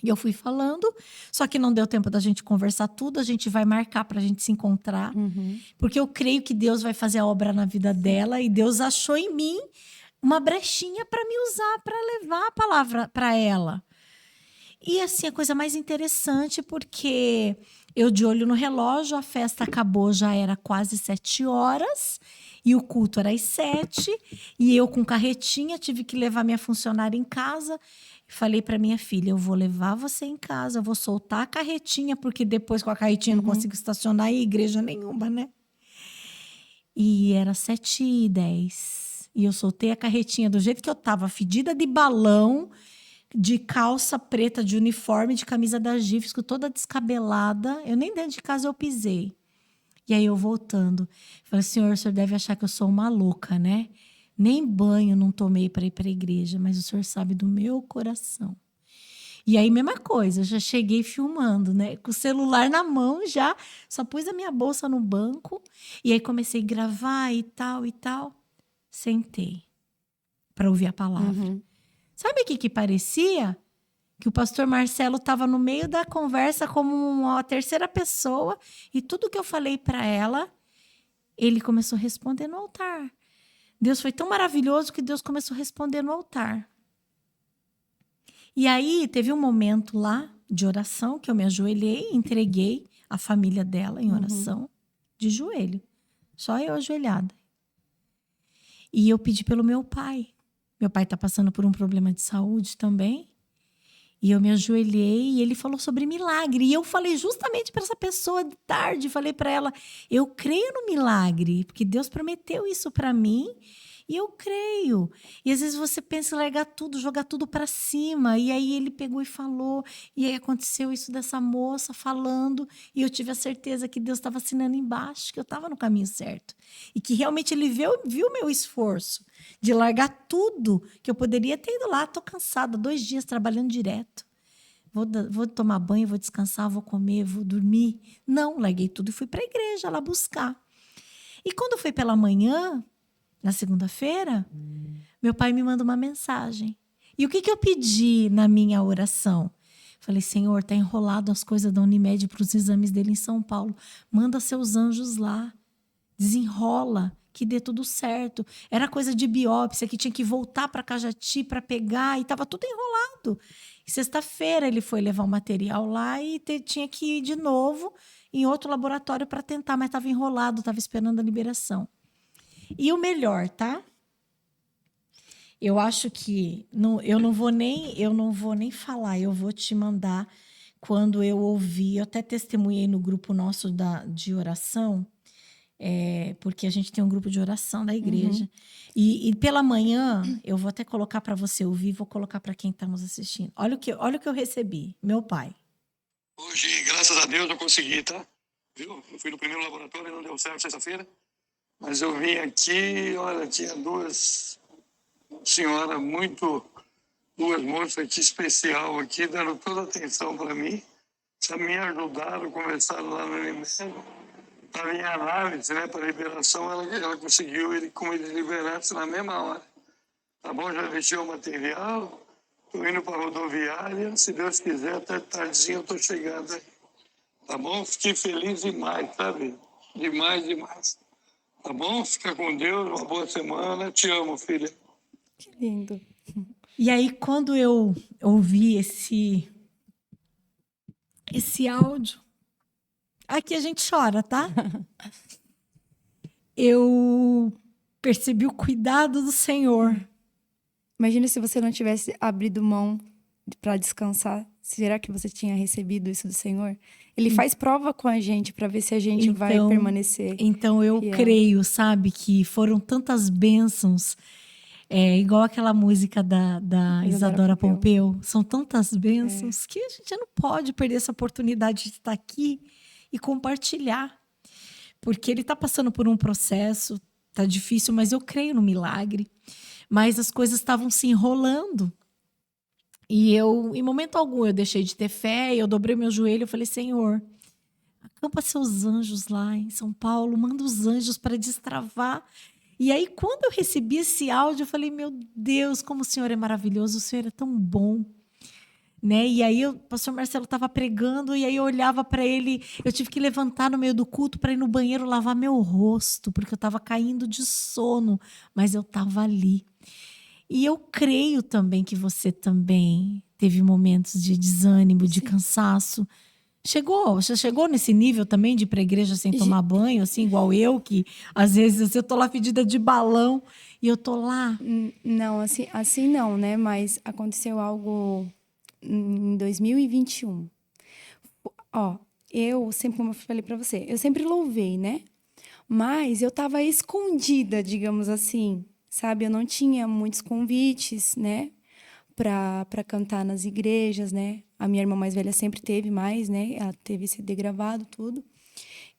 Speaker 1: E eu fui falando, só que não deu tempo da gente conversar tudo, a gente vai marcar para a gente se encontrar, porque eu creio que Deus vai fazer a obra na vida dela e Deus achou em mim uma brechinha para me usar, para levar a palavra para ela. E assim, a coisa mais interessante, porque eu de olho no relógio, a festa acabou, já era quase 7 horas, e o culto era às 7, e eu com carretinha tive que levar minha funcionária em casa. Falei para minha filha, eu vou levar você em casa, eu vou soltar a carretinha, porque depois com a carretinha eu não consigo estacionar em igreja nenhuma, né? E era 7h10, e eu soltei a carretinha do jeito que eu tava, fedida de balão, de calça preta, de uniforme, de camisa da Gifisco, toda descabelada. Eu nem dentro de casa eu pisei. E aí eu voltando, falei, senhor, o senhor deve achar que eu sou uma louca, né? Nem banho não tomei para ir para a igreja, mas o senhor sabe do meu coração. E aí, mesma coisa, já cheguei filmando, né? Com o celular na mão já, só pus a minha bolsa no banco, e aí comecei a gravar e tal e tal. Sentei para ouvir a palavra. Sabe o que parecia? Que o pastor Marcelo estava no meio da conversa como uma terceira pessoa e tudo que eu falei para ela, ele começou a responder no altar. Deus foi tão maravilhoso que Deus começou a responder no altar. E aí teve um momento lá de oração que eu me ajoelhei, entreguei a família dela em oração, de joelho. Só eu ajoelhada. E eu pedi pelo meu pai. Meu pai está passando por um problema de saúde também. E eu me ajoelhei e ele falou sobre milagre. E eu falei justamente para essa pessoa de tarde, falei para ela, eu creio no milagre, porque Deus prometeu isso para mim e eu creio. E às vezes você pensa em largar tudo, jogar tudo para cima. E aí ele pegou e falou, e aí aconteceu isso dessa moça falando, e eu tive a certeza que Deus estava assinando embaixo, que eu estava no caminho certo. E que realmente ele viu meu esforço de largar tudo, que eu poderia ter ido lá, tô cansada, 2 dias trabalhando direto. Vou tomar banho, vou descansar, vou comer, vou dormir. Não, larguei tudo e fui para a igreja lá buscar. E quando foi pela manhã, na segunda-feira, meu pai me manda uma mensagem. E o que eu pedi na minha oração? Falei, Senhor, tá enrolado as coisas da Unimed para os exames dele em São Paulo. Manda seus anjos lá. Desenrola, que dê tudo certo. Era coisa de biópsia, que tinha que voltar para Cajati para pegar, e estava tudo enrolado. E sexta-feira ele foi levar o material lá e tinha que ir de novo em outro laboratório para tentar, mas estava enrolado, estava esperando a liberação. E o melhor, tá? Eu acho que eu não vou nem falar, eu vou te mandar quando eu ouvi, eu até testemunhei no grupo nosso de oração, porque a gente tem um grupo de oração da igreja. E pela manhã, eu vou até colocar para você ouvir, vou colocar para quem está nos assistindo. Olha o que eu recebi, meu pai.
Speaker 3: Hoje, graças a Deus, eu consegui, tá? Viu? Eu fui no primeiro laboratório, não deu certo sexta-feira. Mas eu vim aqui, olha, tinha 2 senhoras duas moças aqui especial aqui, dando toda a atenção para mim. Me ajudaram, conversaram lá no MME. Estava em análise, né, para liberação, ela conseguiu como ele liberasse na mesma hora. Tá bom? Já deixei o material, estou indo para a rodoviária, se Deus quiser, até tardinho eu estou chegando aí. Tá bom? Fiquei feliz demais, sabe? Demais. Tá bom? Fica com Deus, uma boa semana. Te amo, filha.
Speaker 2: Que lindo.
Speaker 1: E aí, quando eu ouvi esse áudio, aqui a gente chora, tá? Eu percebi o cuidado do Senhor.
Speaker 2: Imagina se você não tivesse abrido mão para descansar. Será que você tinha recebido isso do Senhor? Ele faz prova com a gente para ver se a gente vai permanecer.
Speaker 1: Então eu
Speaker 2: fiel.
Speaker 1: creio, sabe, que foram tantas bênçãos, igual aquela música da Isadora Pompeu. São tantas bênçãos que a gente não pode perder essa oportunidade de estar aqui e compartilhar. Porque ele está passando por um processo, tá difícil, mas eu creio no milagre. Mas as coisas estavam se enrolando. E eu, em momento algum, eu deixei de ter fé, eu dobrei meu joelho, eu falei, Senhor, acampa seus anjos lá em São Paulo, manda os anjos para destravar. E aí, quando eu recebi esse áudio, eu falei, meu Deus, como o Senhor é maravilhoso, o Senhor é tão bom. Né? E aí o pastor Marcelo estava pregando e aí eu olhava para ele, eu tive que levantar no meio do culto para ir no banheiro lavar meu rosto, porque eu estava caindo de sono, mas eu estava ali. E eu creio também que você também teve momentos de desânimo, de cansaço. Você chegou nesse nível também de ir para a igreja sem tomar banho, assim, igual eu, que às vezes eu tô lá fedida de balão e eu tô lá?
Speaker 2: Não, assim não, né? Mas aconteceu algo em 2021. Ó, eu sempre, como eu falei pra você, eu sempre louvei, né? Mas eu tava escondida, digamos assim, sabe? Eu não tinha muitos convites, né? Pra cantar nas igrejas, né? A minha irmã mais velha sempre teve mais, né? Ela teve CD gravado, tudo.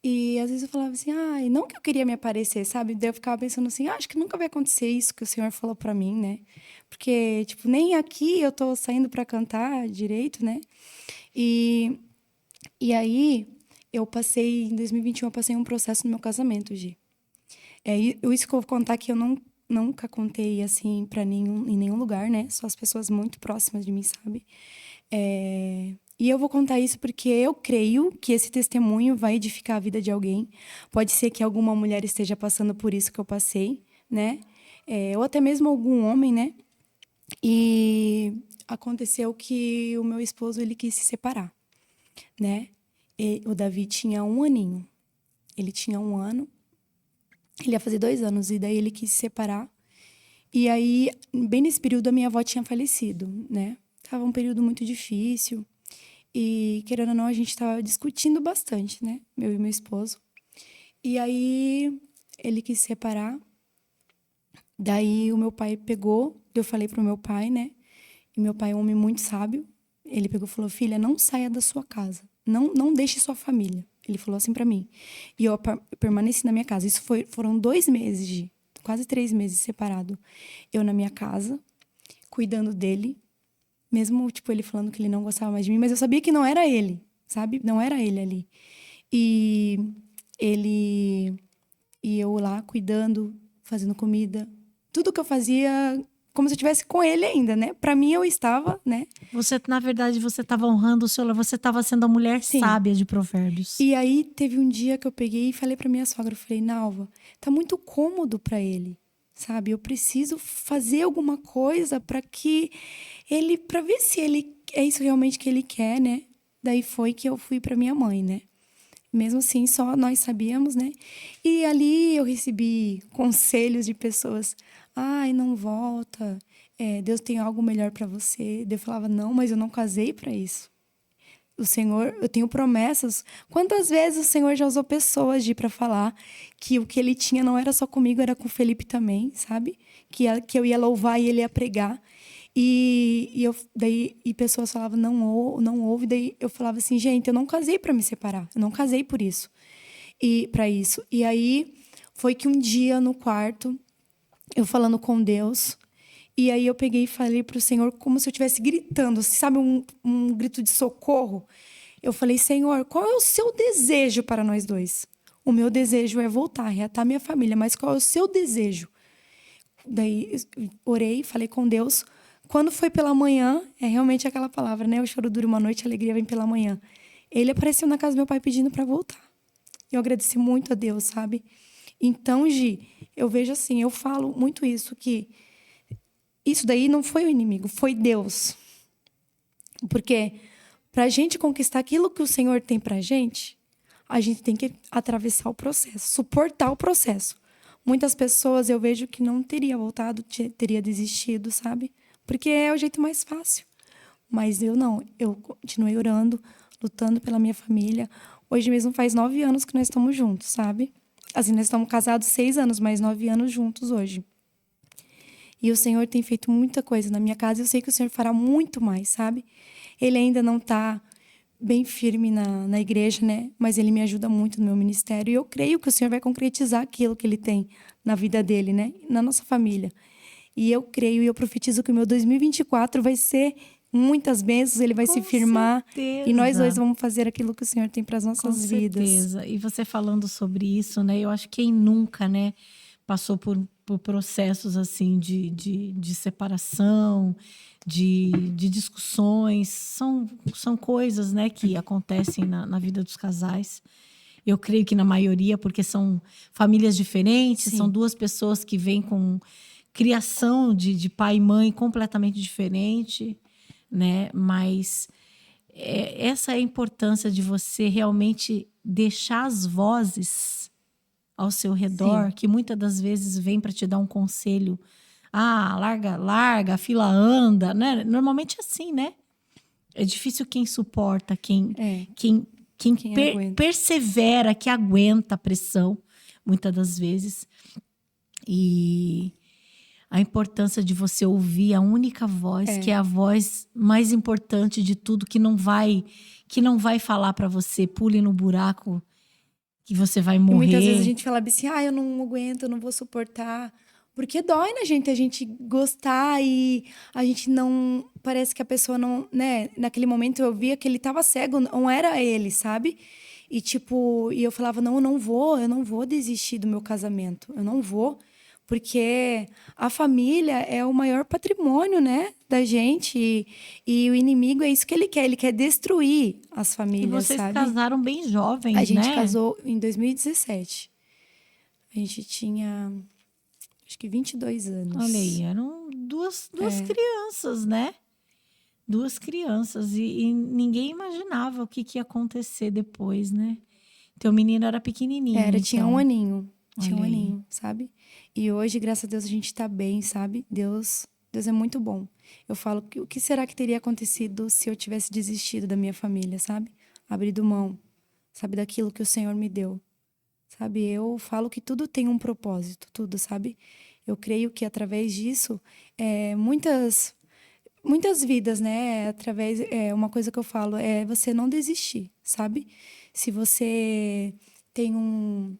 Speaker 2: E às vezes eu falava assim, não que eu queria me aparecer, sabe? Daí eu ficava pensando assim, acho que nunca vai acontecer isso que o Senhor falou pra mim, né? Porque, tipo, nem aqui eu tô saindo pra cantar direito, né? E aí, em 2021, eu passei um processo no meu casamento, Gi. Isso que eu vou contar que eu nunca contei, assim, em nenhum lugar, né? Só as pessoas muito próximas de mim, sabe? E eu vou contar isso porque eu creio que esse testemunho vai edificar a vida de alguém. Pode ser que alguma mulher esteja passando por isso que eu passei, né? Ou até mesmo algum homem, né? E aconteceu que o meu esposo, ele quis se separar, né? O Davi tinha 1 aninho. Ele tinha 1 ano. Ele ia fazer 2 anos. E daí ele quis se separar. E aí, bem nesse período, a minha avó tinha falecido, né? Tava um período muito difícil. E, querendo ou não, a gente tava discutindo bastante, né? Eu e meu esposo. E aí, ele quis se separar. Daí, o meu pai pegou. Eu falei pro meu pai, né? E meu pai é um homem muito sábio. Ele pegou e falou, filha, não saia da sua casa. Não deixe sua família. Ele falou assim pra mim. E eu permaneci na minha casa. Isso foram 2 meses, quase 3 meses separado. Eu na minha casa, cuidando dele. Mesmo, tipo, ele falando que ele não gostava mais de mim. Mas eu sabia que não era ele, sabe? Não era ele ali. E eu lá cuidando, fazendo comida. Tudo que eu fazia, como se eu estivesse com ele ainda, né? Pra mim, eu estava, né?
Speaker 1: Na verdade, você estava honrando o seu lar. Você estava sendo a mulher sábia de Provérbios.
Speaker 2: E aí, teve um dia que eu peguei e falei pra minha sogra. Eu falei, Nalva, tá muito cômodo pra ele, sabe? Eu preciso fazer alguma coisa pra ver se ele é isso realmente que ele quer, né? Daí foi que eu fui pra minha mãe, né? Mesmo assim, só nós sabíamos, né? E ali eu recebi conselhos de pessoas. Não volta. Deus tem algo melhor pra você. Eu falava, não, mas eu não casei pra isso. O Senhor, eu tenho promessas. Quantas vezes o Senhor já usou pessoas para falar que o que ele tinha não era só comigo, era com o Felipe também, sabe? Que eu ia louvar e ele ia pregar. E pessoas falavam, não ouve. Daí eu falava assim, gente, eu não casei para me separar. Eu não casei por isso. Para isso. E aí foi que um dia no quarto, eu falando com Deus, e aí eu peguei e falei pro Senhor como se eu estivesse gritando, sabe, um grito de socorro. Eu falei, Senhor, qual é o seu desejo para nós dois? O meu desejo é voltar, reatar minha família, mas qual é o seu desejo? Daí orei, falei com Deus. Quando foi pela manhã, é realmente aquela palavra, né? O choro dura uma noite, a alegria vem pela manhã. Ele apareceu na casa do meu pai pedindo para voltar. Eu agradeci muito a Deus, sabe? Então, Gi, eu vejo assim, eu falo muito isso, que isso daí não foi o inimigo, foi Deus. Porque para a gente conquistar aquilo que o Senhor tem para a gente tem que atravessar o processo, suportar o processo. Muitas pessoas eu vejo que não teria voltado, teria desistido, sabe? Porque é o jeito mais fácil. Mas eu não, eu continuei orando, lutando pela minha família. Hoje mesmo faz 9 anos que nós estamos juntos, sabe? Assim, nós estamos casados 6 anos, mas 9 anos juntos hoje. E o Senhor tem feito muita coisa na minha casa. Eu sei que o Senhor fará muito mais, sabe? Ele ainda não está bem firme na igreja, né? Mas ele me ajuda muito no meu ministério. E eu creio que o Senhor vai concretizar aquilo que ele tem na vida dele, né? Na nossa família. E eu creio e eu profetizo que o meu 2024 vai ser muitas bênçãos, ele vai
Speaker 1: Com
Speaker 2: se firmar.
Speaker 1: certeza.
Speaker 2: E nós dois vamos fazer aquilo que o Senhor tem para as nossas vidas.
Speaker 1: Com certeza. E você falando sobre isso, né? Eu acho que quem nunca, né, passou por processos assim de separação, de discussões, são coisas, né, que acontecem na vida dos casais. Eu creio que na maioria, porque são famílias diferentes,
Speaker 2: Sim.
Speaker 1: são duas pessoas que vêm com criação de pai e mãe completamente diferente, né? Mas essa é a importância de você realmente deixar as vozes ao seu redor,
Speaker 2: Sim.
Speaker 1: que muitas das vezes vêm para te dar um conselho. Ah, larga, a fila anda, né? Normalmente é assim, né? É difícil quem suporta, quem
Speaker 2: aguenta.
Speaker 1: persevera, que aguenta a pressão, muitas das vezes. E a importância de você ouvir a única voz, que é a voz mais importante de tudo, que não vai falar para você, pule no buraco, que você vai morrer.
Speaker 2: E muitas vezes a gente fala assim, eu não aguento, eu não vou suportar. Porque dói na gente a gente gostar e a gente não... Parece que a pessoa não... né? Naquele momento eu via que ele tava cego, não era ele, sabe? E e eu falava, eu não vou desistir do meu casamento. Eu não vou, porque a família é o maior patrimônio, né, da gente. E o inimigo é isso que ele quer destruir as famílias,
Speaker 1: e vocês
Speaker 2: sabe?
Speaker 1: casaram bem jovens, né?
Speaker 2: A gente casou em 2017. A gente tinha, acho que 22 anos.
Speaker 1: Olha aí, eram duas crianças, né? Duas crianças. E ninguém imaginava o que ia acontecer depois, né? Teu menino era pequenininho.
Speaker 2: Tinha um aninho. Tinha um
Speaker 1: Olha aí.
Speaker 2: aninho, sabe? E hoje, graças a Deus, a gente tá bem, sabe? Deus é muito bom. Eu falo que o que será que teria acontecido se eu tivesse desistido da minha família, sabe? Abrido mão, sabe? Daquilo que o Senhor me deu, sabe? Eu falo que tudo tem um propósito, tudo, sabe? Eu creio que através disso, muitas vidas, né? Uma coisa que eu falo é você não desistir, sabe? Se você tem um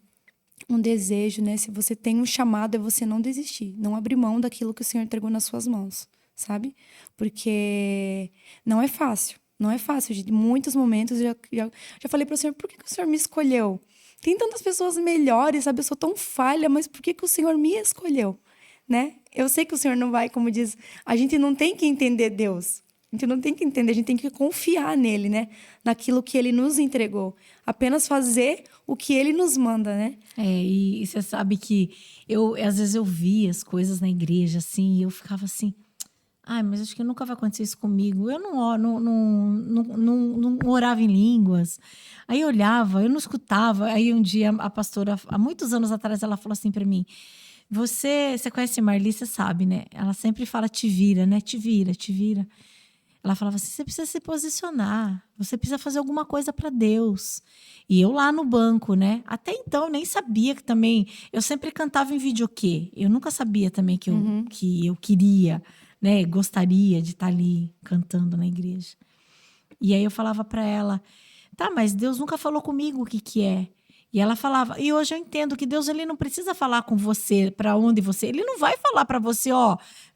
Speaker 2: desejo, né? Se você tem um chamado, é você não desistir. Não abrir mão daquilo que o Senhor entregou nas suas mãos, sabe? Porque não é fácil. Não é fácil. Em muitos momentos, eu já falei para o Senhor, por que o Senhor me escolheu? Tem tantas pessoas melhores, sabe? Eu sou tão falha, mas por que o Senhor me escolheu? Né? Eu sei que o Senhor não vai, como diz... A gente não tem que entender Deus. A gente não tem que entender, a gente tem que confiar nele, né? Naquilo que ele nos entregou. Apenas fazer o que ele nos manda, né?
Speaker 1: E você sabe que às vezes eu via as coisas na igreja, assim, e eu ficava assim, mas acho que nunca vai acontecer isso comigo. Eu não orava em línguas. Aí eu olhava, eu não escutava. Aí um dia a pastora, há muitos anos atrás, ela falou assim para mim, você conhece Marli, você sabe, né? Ela sempre fala, te vira, né? Te vira. Ela falava assim, você precisa se posicionar, você precisa fazer alguma coisa para Deus. E eu lá no banco, né? Até então eu nem sabia que também... Eu sempre cantava em videokê. Eu nunca sabia também que eu queria, né? Gostaria de estar ali cantando na igreja. E aí eu falava para ela, tá, mas Deus nunca falou comigo o que é. E ela falava, e hoje eu entendo que Deus ele não precisa falar com você, para onde você... Ele não vai falar para você,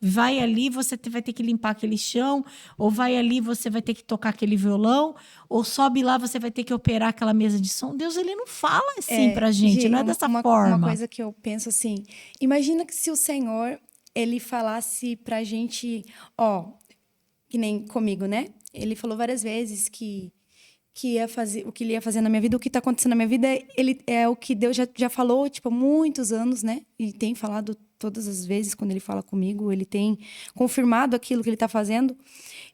Speaker 1: vai ali, você vai ter que limpar aquele chão, ou vai ali, você vai ter que tocar aquele violão, ou sobe lá, você vai ter que operar aquela mesa de som. Deus, ele não fala assim pra gente, não é dessa forma.
Speaker 2: Uma coisa que eu penso assim, imagina que se o Senhor, ele falasse pra gente, que nem comigo, né? Ele falou várias vezes que ia fazer, o que ele ia fazer na minha vida, o que está acontecendo na minha vida, ele é o que Deus já falou, há muitos anos, né? E tem falado todas as vezes quando ele fala comigo, ele tem confirmado aquilo que ele está fazendo.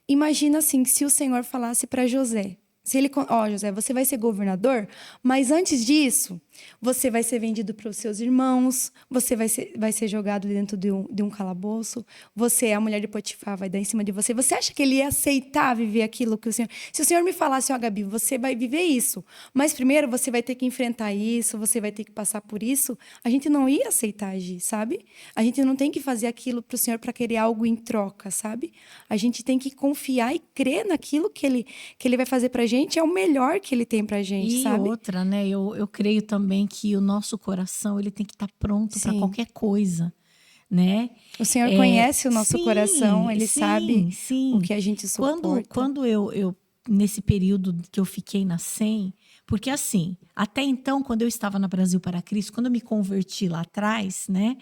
Speaker 2: Imagina assim, se o Senhor falasse para José, se ele, José, você vai ser governador, mas antes disso, Você vai ser vendido para os seus irmãos, você vai ser jogado dentro de um calabouço, você, a mulher de Potifar, vai dar em cima de você. Você acha que ele ia aceitar viver aquilo que o Senhor... Se o Senhor me falasse, Gabi, você vai viver isso, mas primeiro você vai ter que enfrentar isso, você vai ter que passar por isso, a gente não ia aceitar agir, sabe? A gente não tem que fazer aquilo para o Senhor para querer algo em troca, sabe? A gente tem que confiar e crer naquilo que ele vai fazer pra gente, é o melhor que ele tem pra gente,
Speaker 1: E
Speaker 2: sabe?
Speaker 1: outra, né? Eu creio também que o nosso coração ele tem que estar pronto para
Speaker 2: Sim.
Speaker 1: qualquer coisa, né?
Speaker 2: O Senhor conhece o nosso
Speaker 1: sim,
Speaker 2: coração, Ele
Speaker 1: sim,
Speaker 2: sabe
Speaker 1: sim.
Speaker 2: o que a gente suporta.
Speaker 1: Quando eu nesse período que eu fiquei na SEM, porque assim, até então, quando eu estava na Brasil para Cristo, quando eu me converti lá atrás, né?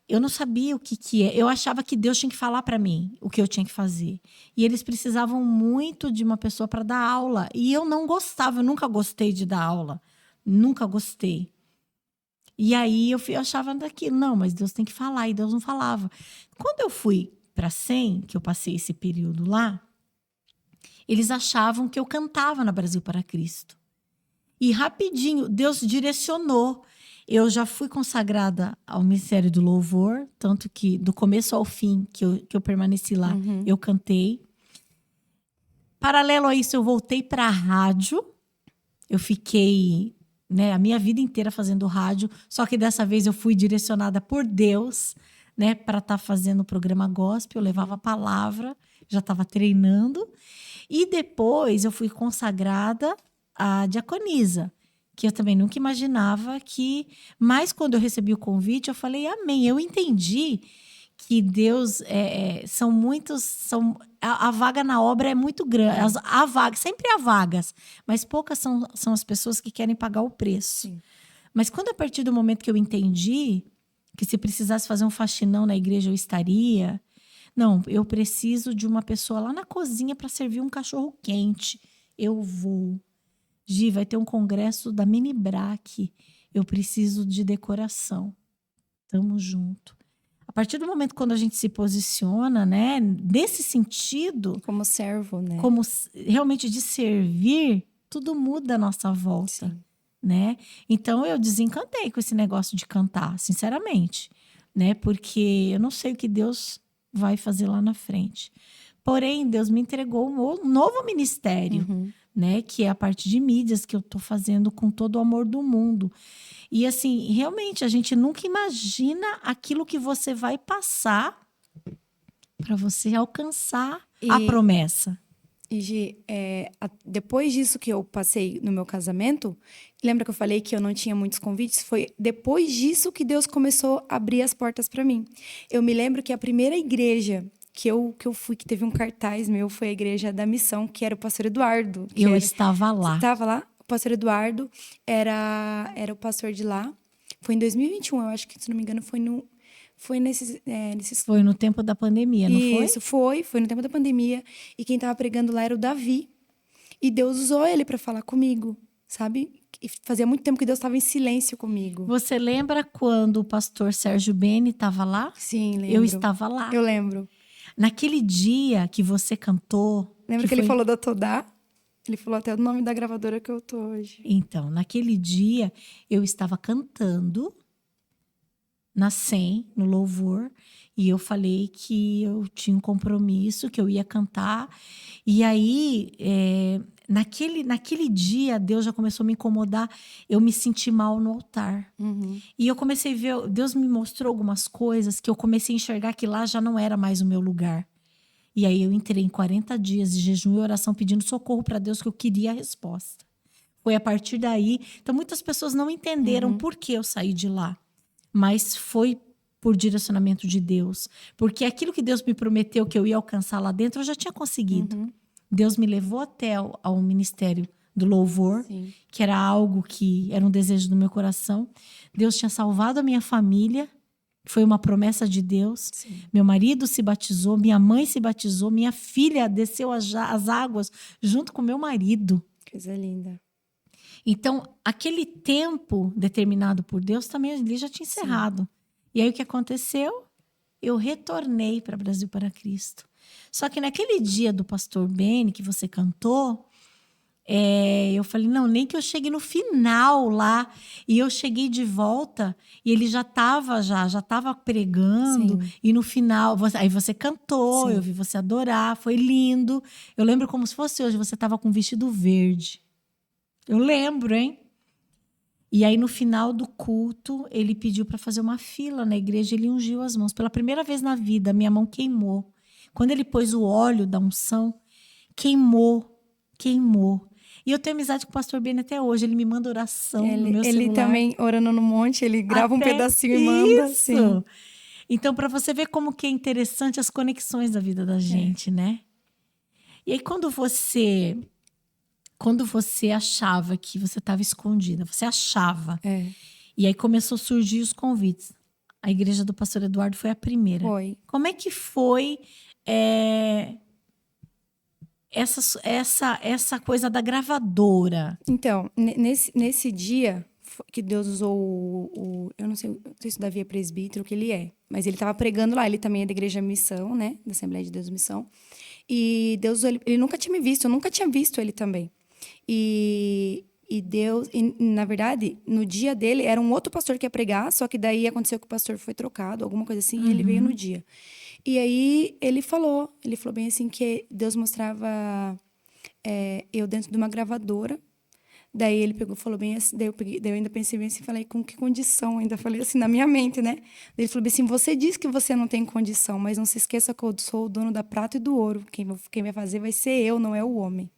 Speaker 1: Eu não sabia o que é. Eu achava que Deus tinha que falar para mim o que eu tinha que fazer. E eles precisavam muito de uma pessoa para dar aula. E eu não gostava, eu nunca gostei de dar aula. Nunca gostei. E aí eu achava daquilo, não, mas Deus tem que falar, e Deus não falava. Quando eu fui para 100, que eu passei esse período lá, eles achavam que eu cantava na Brasil para Cristo. E rapidinho, Deus direcionou. Eu já fui consagrada ao Ministério do Louvor, tanto que do começo ao fim que eu permaneci lá, eu cantei. Paralelo a isso, eu voltei para a rádio. Eu fiquei, né, a minha vida inteira fazendo rádio, só que dessa vez eu fui direcionada por Deus, né, para estar fazendo o programa gospel. Eu levava a palavra, já estava treinando. E depois eu fui consagrada à diaconisa, que eu também nunca imaginava que... Mas quando eu recebi o convite, eu falei, amém. Eu entendi que Deus... são muitos... A vaga na obra é muito grande. Sempre há vagas, mas poucas são as pessoas que querem pagar o preço. Sim. Mas quando a partir do momento que eu entendi que se precisasse fazer um faxinão na igreja, eu estaria... Não, eu preciso de uma pessoa lá na cozinha para servir um cachorro quente. Eu vou. Gi, vai ter um congresso da Minibrac. Eu preciso de decoração. Tamo junto. A partir do momento quando a gente se posiciona, né, nesse sentido...
Speaker 2: Como servo, né?
Speaker 1: Como realmente de servir, tudo muda à nossa volta, sim, né? Então, eu desencantei com esse negócio de cantar, sinceramente, né? Porque eu não sei o que Deus vai fazer lá na frente. Porém, Deus me entregou um novo ministério, né? Que é a parte de mídias que eu tô fazendo com todo o amor do mundo. E assim, realmente, a gente nunca imagina aquilo que você vai passar para você alcançar a promessa.
Speaker 2: E Gi, depois disso que eu passei no meu casamento, lembra que eu falei que eu não tinha muitos convites? Foi depois disso que Deus começou a abrir as portas para mim. Eu me lembro que a primeira igreja que eu fui, que teve um cartaz meu, foi a Igreja da Missão, que era o pastor Eduardo.
Speaker 1: Estava lá.
Speaker 2: Você estava lá? O pastor Eduardo era o pastor de lá. Foi em 2021, eu acho que, se não me engano, foi nesses...
Speaker 1: Foi no tempo da pandemia, não foi?
Speaker 2: Isso, foi no tempo da pandemia. E quem estava pregando lá era o Davi. E Deus usou ele para falar comigo, sabe? E fazia muito tempo que Deus estava em silêncio comigo.
Speaker 1: Você lembra quando o pastor Sérgio Beni estava lá?
Speaker 2: Sim, lembro.
Speaker 1: Eu estava lá.
Speaker 2: Eu lembro.
Speaker 1: Naquele dia que você cantou...
Speaker 2: Lembra que ele falou da Todá? Ele falou até o nome da gravadora que eu tô hoje.
Speaker 1: Então, naquele dia, eu estava cantando na SEM, no louvor, e eu falei que eu tinha um compromisso, que eu ia cantar. E aí, naquele dia, Deus já começou a me incomodar. Eu me senti mal no altar. E eu comecei a ver, Deus me mostrou algumas coisas que eu comecei a enxergar que lá já não era mais o meu lugar. E aí eu entrei em 40 dias de jejum e oração pedindo socorro para Deus, que eu queria a resposta. Foi a partir daí. Então, muitas pessoas não entenderam por que eu saí de lá. Mas foi por direcionamento de Deus. Porque aquilo que Deus me prometeu que eu ia alcançar lá dentro, eu já tinha conseguido. Deus me levou até ao ministério do louvor, sim, que era algo que era um desejo do meu coração. Deus tinha salvado a minha família, foi uma promessa de Deus. Sim. Meu marido se batizou, minha mãe se batizou, minha filha desceu as águas junto com meu marido.
Speaker 2: Coisa linda.
Speaker 1: Então, aquele tempo determinado por Deus também ali já tinha encerrado. Sim. E aí o que aconteceu? Eu retornei para Brasil para Cristo. Só que naquele dia do pastor Beni que você cantou, Eu falei, não, nem que eu chegue no final lá. E eu cheguei de volta e ele já tava pregando.
Speaker 2: Sim,
Speaker 1: E no final, aí você cantou, eu
Speaker 2: sim.
Speaker 1: vi você adorar, foi lindo. Eu lembro como se fosse hoje, você tava com um vestido verde. Eu lembro, hein? E aí, no final do culto, ele pediu para fazer uma fila na igreja. Ele ungiu as mãos. Pela primeira vez na vida, minha mão queimou. Quando ele pôs o óleo da unção, queimou, queimou. E eu tenho amizade com o pastor Beni até hoje. Ele me manda oração no meu
Speaker 2: Ele
Speaker 1: celular.
Speaker 2: também, orando no monte, ele grava um
Speaker 1: Até
Speaker 2: pedacinho e manda, sim.
Speaker 1: isso. Então, para você ver como que é interessante as conexões da vida da gente, né? E aí, quando você achava que você estava escondida, você achava.
Speaker 2: É,
Speaker 1: E aí começou a surgir os convites. A igreja do pastor Eduardo foi a primeira.
Speaker 2: foi.
Speaker 1: Como é que foi essa coisa da gravadora?
Speaker 2: Então, nesse dia que Deus usou eu não sei se o Davi é presbítero, o que ele é, mas ele estava pregando lá, ele também é da Igreja Missão, né, da Assembleia de Deus Missão, e Deus usou ele nunca tinha me visto, eu nunca tinha visto ele também. E Deus, na verdade, no dia dele, era um outro pastor que ia pregar, só que daí aconteceu que o pastor foi trocado, alguma coisa assim, e ele veio no dia. E aí ele falou bem assim que Deus mostrava eu dentro de uma gravadora. Daí ele pegou, falou bem assim, daí eu ainda pensei bem assim, falei, com que condição? Ainda falei assim, na minha mente, né? Daí ele falou bem assim, você diz que você não tem condição, mas não se esqueça que eu sou o dono da prata e do ouro. Quem vai fazer vai ser eu, não é o homem.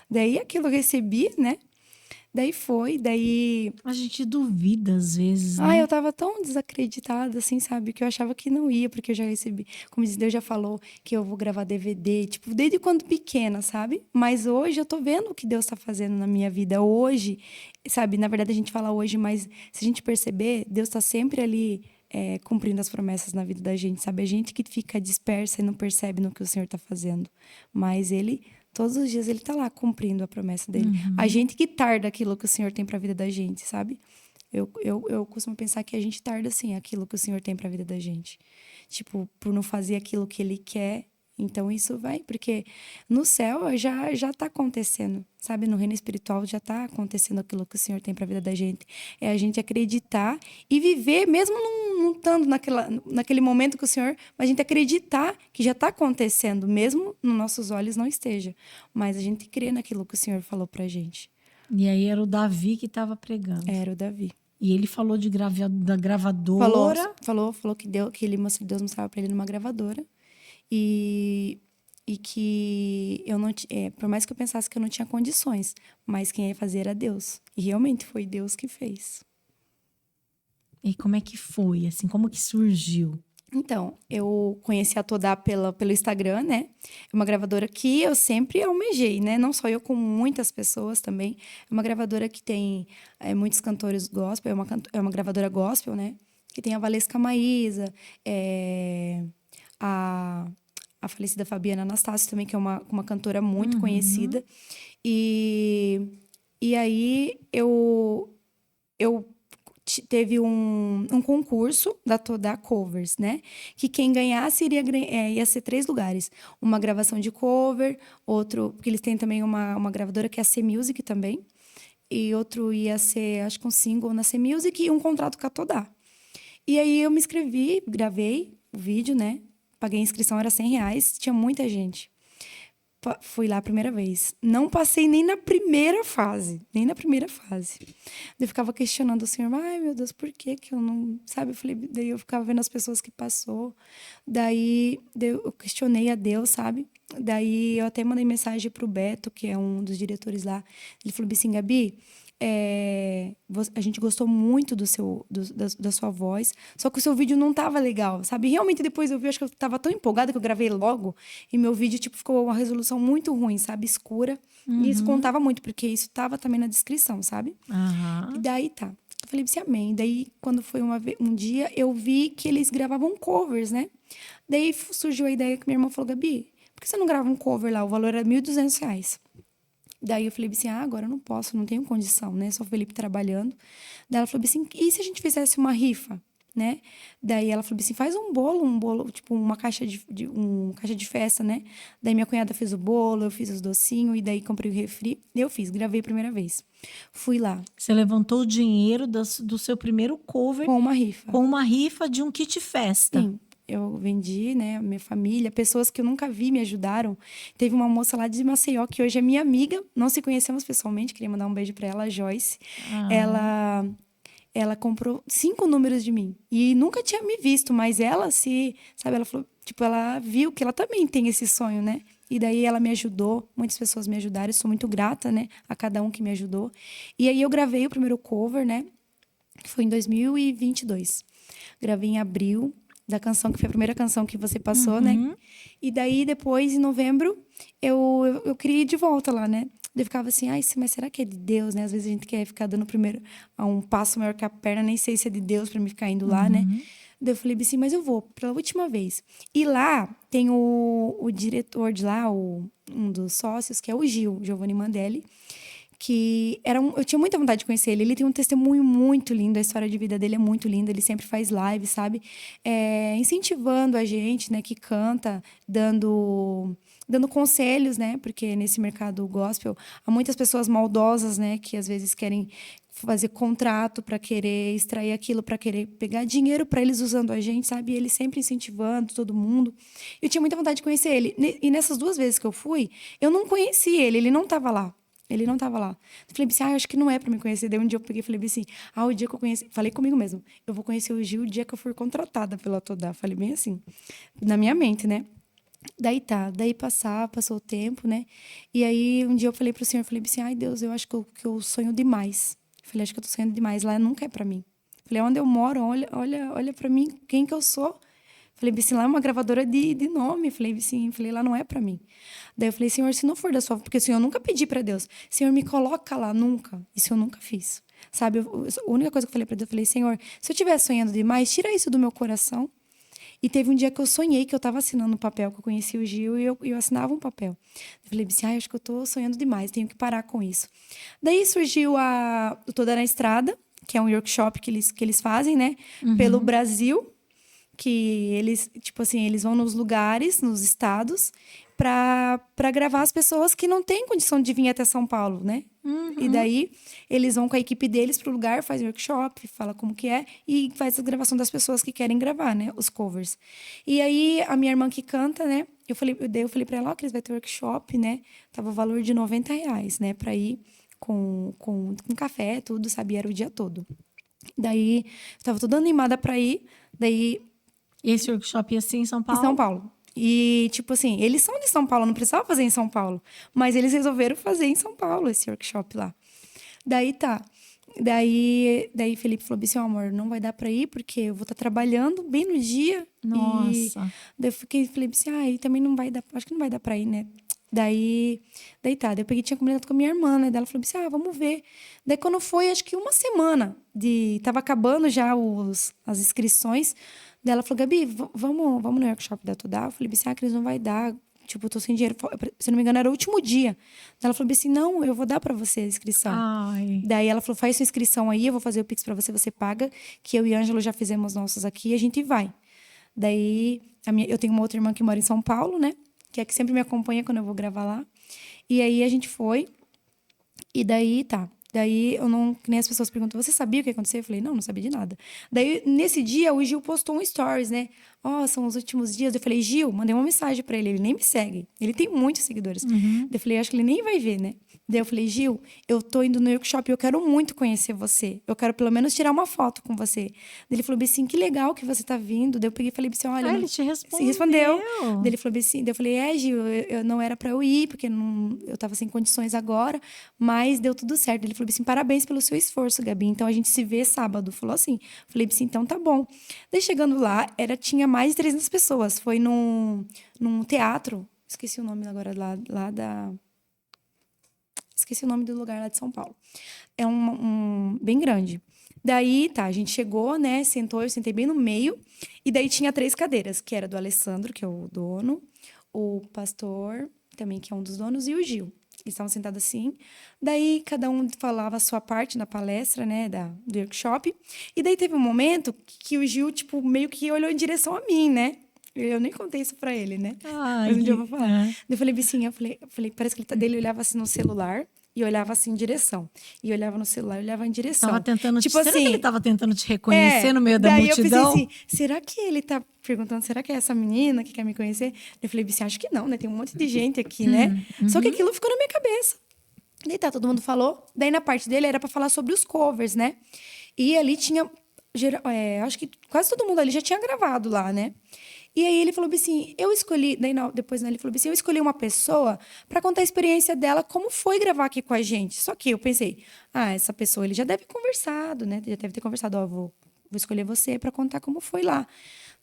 Speaker 2: Daí aquilo eu recebi, né? Daí
Speaker 1: A gente duvida às vezes,
Speaker 2: eu
Speaker 1: né?
Speaker 2: tava tão desacreditada, assim, sabe? Que eu achava que não ia, porque eu já recebi. Como diz, Deus já falou que eu vou gravar DVD, tipo, desde quando pequena, sabe? Mas hoje eu tô vendo o que Deus tá fazendo na minha vida. Hoje, sabe? Na verdade a gente fala hoje, mas se a gente perceber, Deus tá sempre ali cumprindo as promessas na vida da gente, sabe? A gente que fica dispersa e não percebe no que o Senhor tá fazendo. Mas Ele. Todos os dias ele tá lá cumprindo a promessa dele. A gente que tarda aquilo que o Senhor tem pra vida da gente, sabe? Eu costumo pensar que a gente tarda, assim, aquilo que o Senhor tem pra vida da gente. Tipo, por não fazer aquilo que Ele quer. Então, isso vai... Porque no céu já tá acontecendo, sabe? No reino espiritual já tá acontecendo aquilo que o Senhor tem pra vida da gente. É a gente acreditar e viver, mesmo não estando naquele momento que o Senhor... Mas a gente acreditar que já tá acontecendo, mesmo nos nossos olhos não esteja. Mas a gente crê naquilo que o Senhor falou pra gente.
Speaker 1: E aí era o Davi que estava pregando.
Speaker 2: Era o Davi.
Speaker 1: E ele falou da
Speaker 2: Falou,
Speaker 1: gravadora.
Speaker 2: falou que Deus mostrava para ele numa gravadora e que eu não por mais que eu pensasse que eu não tinha condições, mas quem ia fazer era Deus. E realmente foi Deus que fez.
Speaker 1: E como é que foi? Assim, como que surgiu?
Speaker 2: Então, eu conheci a Todá pelo Instagram, né? É uma gravadora que eu sempre almejei, né? Não só eu, como muitas pessoas também. É uma gravadora que tem muitos cantores gospel, é uma gravadora gospel, né? Que tem a Valesca Maísa, a falecida Fabiana Anastácio também, que é uma cantora muito conhecida. E aí teve um concurso da Todá Covers, né? Que quem ganhasse ia ser 3 lugares. Uma gravação de cover, outro... Porque eles têm também uma gravadora que é a C-Music também. E outro ia ser, acho que um single na C-Music e um contrato com a Todá. E aí eu me inscrevi, gravei o vídeo, né? Paguei a inscrição, era R$100. Tinha muita gente. Fui lá a primeira vez. Não passei nem na primeira fase. Nem na primeira fase. Eu ficava questionando o Senhor. Ai, meu Deus, por que eu não... Sabe? Daí eu ficava vendo as pessoas que passou. Daí eu questionei a Deus, sabe? Daí eu até mandei mensagem pro Beto, que é um dos diretores lá. Ele falou assim, Gabi... a gente gostou muito da sua voz, só que o seu vídeo não tava legal, sabe? Realmente depois eu vi, acho que eu tava tão empolgada que eu gravei logo e meu vídeo, tipo, ficou uma resolução muito ruim, sabe? Escura. E isso contava muito, porque isso tava também na descrição, sabe? E daí tá. Eu falei assim, amém. Daí, quando foi um dia, eu vi que eles gravavam covers, né? Daí surgiu a ideia que minha irmã falou, Gabi, por que você não grava um cover lá? O valor era R$1.200. Daí eu falei assim, agora eu não posso, não tenho condição, né? Só o Felipe trabalhando. Daí ela falou assim, e se a gente fizesse uma rifa? né? Daí ela falou assim, faz um bolo, tipo uma caixa caixa de festa, né? Daí minha cunhada fez o bolo, eu fiz os docinhos, e daí comprei o refri. Eu fiz, gravei a primeira vez. Fui lá.
Speaker 1: Você levantou o dinheiro do seu primeiro cover
Speaker 2: Com uma rifa.
Speaker 1: com uma rifa de um kit festa.
Speaker 2: Sim, eu vendi, né? Minha família, pessoas que eu nunca vi me ajudaram. Teve uma moça lá de Maceió, que hoje é minha amiga. Não se conhecemos pessoalmente, queria mandar um beijo pra ela, a Joyce. Ela comprou 5 números de mim. E nunca tinha me visto, mas sabe, ela falou, tipo, ela viu que ela também tem esse sonho, né? E daí ela me ajudou, muitas pessoas me ajudaram, eu sou muito grata, né, a cada um que me ajudou. E aí eu gravei o primeiro cover, né, que foi em 2022. Gravei em abril, da canção, que foi a primeira canção que você passou, né? E daí, depois, em novembro, eu queria ir de volta lá, né? Eu ficava assim, ai, mas será que é de Deus, né? Às vezes a gente quer ficar dando primeiro a um passo maior que a perna, nem sei se é de Deus pra me ficar indo lá, né? Daí eu falei assim, mas eu vou pela última vez. E lá tem o diretor de lá, um dos sócios, que é o Giovanni Mandelli, que eu tinha muita vontade de conhecer ele. Ele tem um testemunho muito lindo, a história de vida dele é muito linda. Ele sempre faz live, sabe? Incentivando a gente, né, que canta, dando conselhos, né? Porque nesse mercado gospel há muitas pessoas maldosas, né, que às vezes querem fazer contrato para querer extrair aquilo, para querer pegar dinheiro para eles usando a gente, sabe? E ele sempre incentivando todo mundo. Eu tinha muita vontade de conhecer ele. E nessas 2 vezes que eu fui, eu não conheci ele, ele não estava lá. Ele não estava lá. Eu falei assim, acho que não é para me conhecer. Daí um dia eu peguei e falei assim, o dia que eu conheci... Falei comigo mesmo, eu vou conhecer o Gil o dia que eu for contratada pela Todá. Falei bem assim, na minha mente, né? Daí passou o tempo, né? E aí um dia eu falei pro Senhor, falei assim, ai Deus, eu acho que eu sonho demais. Falei, acho que eu tô sonhando demais, lá nunca é para mim. Falei, onde eu moro, olha para mim, quem que eu sou? Falei assim, lá é uma gravadora de nome. Falei assim, lá não é para mim. Daí eu falei, Senhor, se não for da sua... Porque o Senhor nunca pedi para Deus. Senhor, me coloca lá, nunca. Isso eu nunca fiz. Sabe, a única coisa que eu falei para Deus, eu falei, Senhor, se eu estiver sonhando demais, tira isso do meu coração. E teve um dia que eu sonhei que eu estava assinando um papel, que eu conheci o Gil, e eu assinava um papel. Eu falei assim, acho que eu tô sonhando demais, tenho que parar com isso. Daí surgiu o Toda na Estrada, que é um workshop que eles fazem, né? Pelo Brasil, que eles, tipo assim, eles vão nos lugares, nos estados, para gravar as pessoas que não têm condição de vir até São Paulo, né? E daí, eles vão com a equipe deles pro lugar, faz workshop, fala como que é, e faz a gravação das pessoas que querem gravar, né? Os covers. E aí, a minha irmã que canta, né? Eu falei pra ela, que eles vão ter workshop, né? Tava o valor de R$90, né? Pra ir com café, tudo, sabe? Era o dia todo. Daí, eu tava toda animada pra ir, daí...
Speaker 1: Esse workshop ia ser em São Paulo?
Speaker 2: Em São Paulo. E, tipo assim, eles são de São Paulo, não precisava fazer em São Paulo. Mas eles resolveram fazer em São Paulo esse workshop lá. Daí tá. Daí Felipe falou assim, amor, não vai dar pra ir, porque eu vou estar trabalhando bem no dia.
Speaker 1: Nossa.
Speaker 2: Daí eu falei assim, também não vai dar, acho que não vai dar pra ir, né? Daí tá. Daí eu peguei, tinha combinado com a minha irmã, né? Daí ela falou assim, vamos ver. Daí quando foi, acho que uma semana tava acabando já as inscrições. Daí ela falou, Gabi, vamos no workshop da Todá? Eu falei assim, Cris, não vai dar. Tipo, eu tô sem dinheiro. Se não me engano, era o último dia. Daí ela falou assim, não, eu vou dar pra você a inscrição.
Speaker 1: Ai.
Speaker 2: Daí ela falou, faz sua inscrição aí, eu vou fazer o Pix pra você, você paga, que eu e Ângelo já fizemos nossos aqui e a gente vai. Daí, eu tenho uma outra irmã que mora em São Paulo, né? Que é que sempre me acompanha quando eu vou gravar lá. E aí a gente foi. E daí, tá. Daí, que nem as pessoas perguntam, você sabia o que ia acontecer? Eu falei, não sabia de nada. Daí, nesse dia, o Gil postou um stories, né? São os últimos dias. Eu falei, Gil, mandei uma mensagem pra ele nem me segue. Ele tem muitos seguidores. Daí eu falei, acho que ele nem vai ver, né? Daí eu falei, Gil, eu tô indo no workshop e eu quero muito conhecer você. Eu quero pelo menos tirar uma foto com você. Daí ele falou assim, que legal que você tá vindo. Daí eu peguei e falei assim, olha...
Speaker 1: ele te respondeu.
Speaker 2: Se respondeu. Daí ele falou assim, daí eu falei, Gil, eu não era pra eu ir, porque eu tava sem condições agora, mas deu tudo certo. Ele falou assim, parabéns pelo seu esforço, Gabi. Então a gente se vê sábado. Falou assim. Falei assim, então tá bom. Daí chegando lá, tinha mais de 300 pessoas. Foi num teatro, esqueci o nome agora lá da... Esqueci o nome do lugar lá de São Paulo. É bem grande. Daí, tá, a gente chegou, né, sentou, eu sentei bem no meio, e daí tinha 3 cadeiras, que era do Alessandro, que é o dono, o pastor, também, que é um dos donos, e o Gil. Eles estavam sentados assim. Daí, cada um falava a sua parte na palestra, né, do workshop. E daí, teve um momento que o Gil, tipo, meio que olhou em direção a mim, né? Eu nem contei isso pra ele, né?
Speaker 1: Ai,
Speaker 2: Mas um dia eu vou falar.
Speaker 1: é.
Speaker 2: Daí eu falei assim, eu falei, parece que ele olhava assim no celular e olhava assim em direção. E olhava no celular e olhava em direção.
Speaker 1: Tava tentando
Speaker 2: tipo
Speaker 1: será que
Speaker 2: assim,
Speaker 1: ele tava tentando te reconhecer no meio da
Speaker 2: daí
Speaker 1: multidão?
Speaker 2: eu pensei assim, será que ele tá perguntando, será que é essa menina que quer me conhecer? Eu falei assim, acho que não, né? Tem um monte de gente aqui, né? Só que aquilo ficou na minha cabeça. Daí tá, todo mundo falou. Daí na parte dele era pra falar sobre os covers, né? E ali tinha, acho que quase todo mundo ali já tinha gravado lá, né? E aí ele falou assim, eu escolhi, daí depois, né, ele falou assim, eu escolhi uma pessoa para contar a experiência dela, como foi gravar aqui com a gente. Só que eu pensei, essa pessoa, ele já deve ter conversado, né? Já deve ter conversado, vou escolher você para contar como foi lá.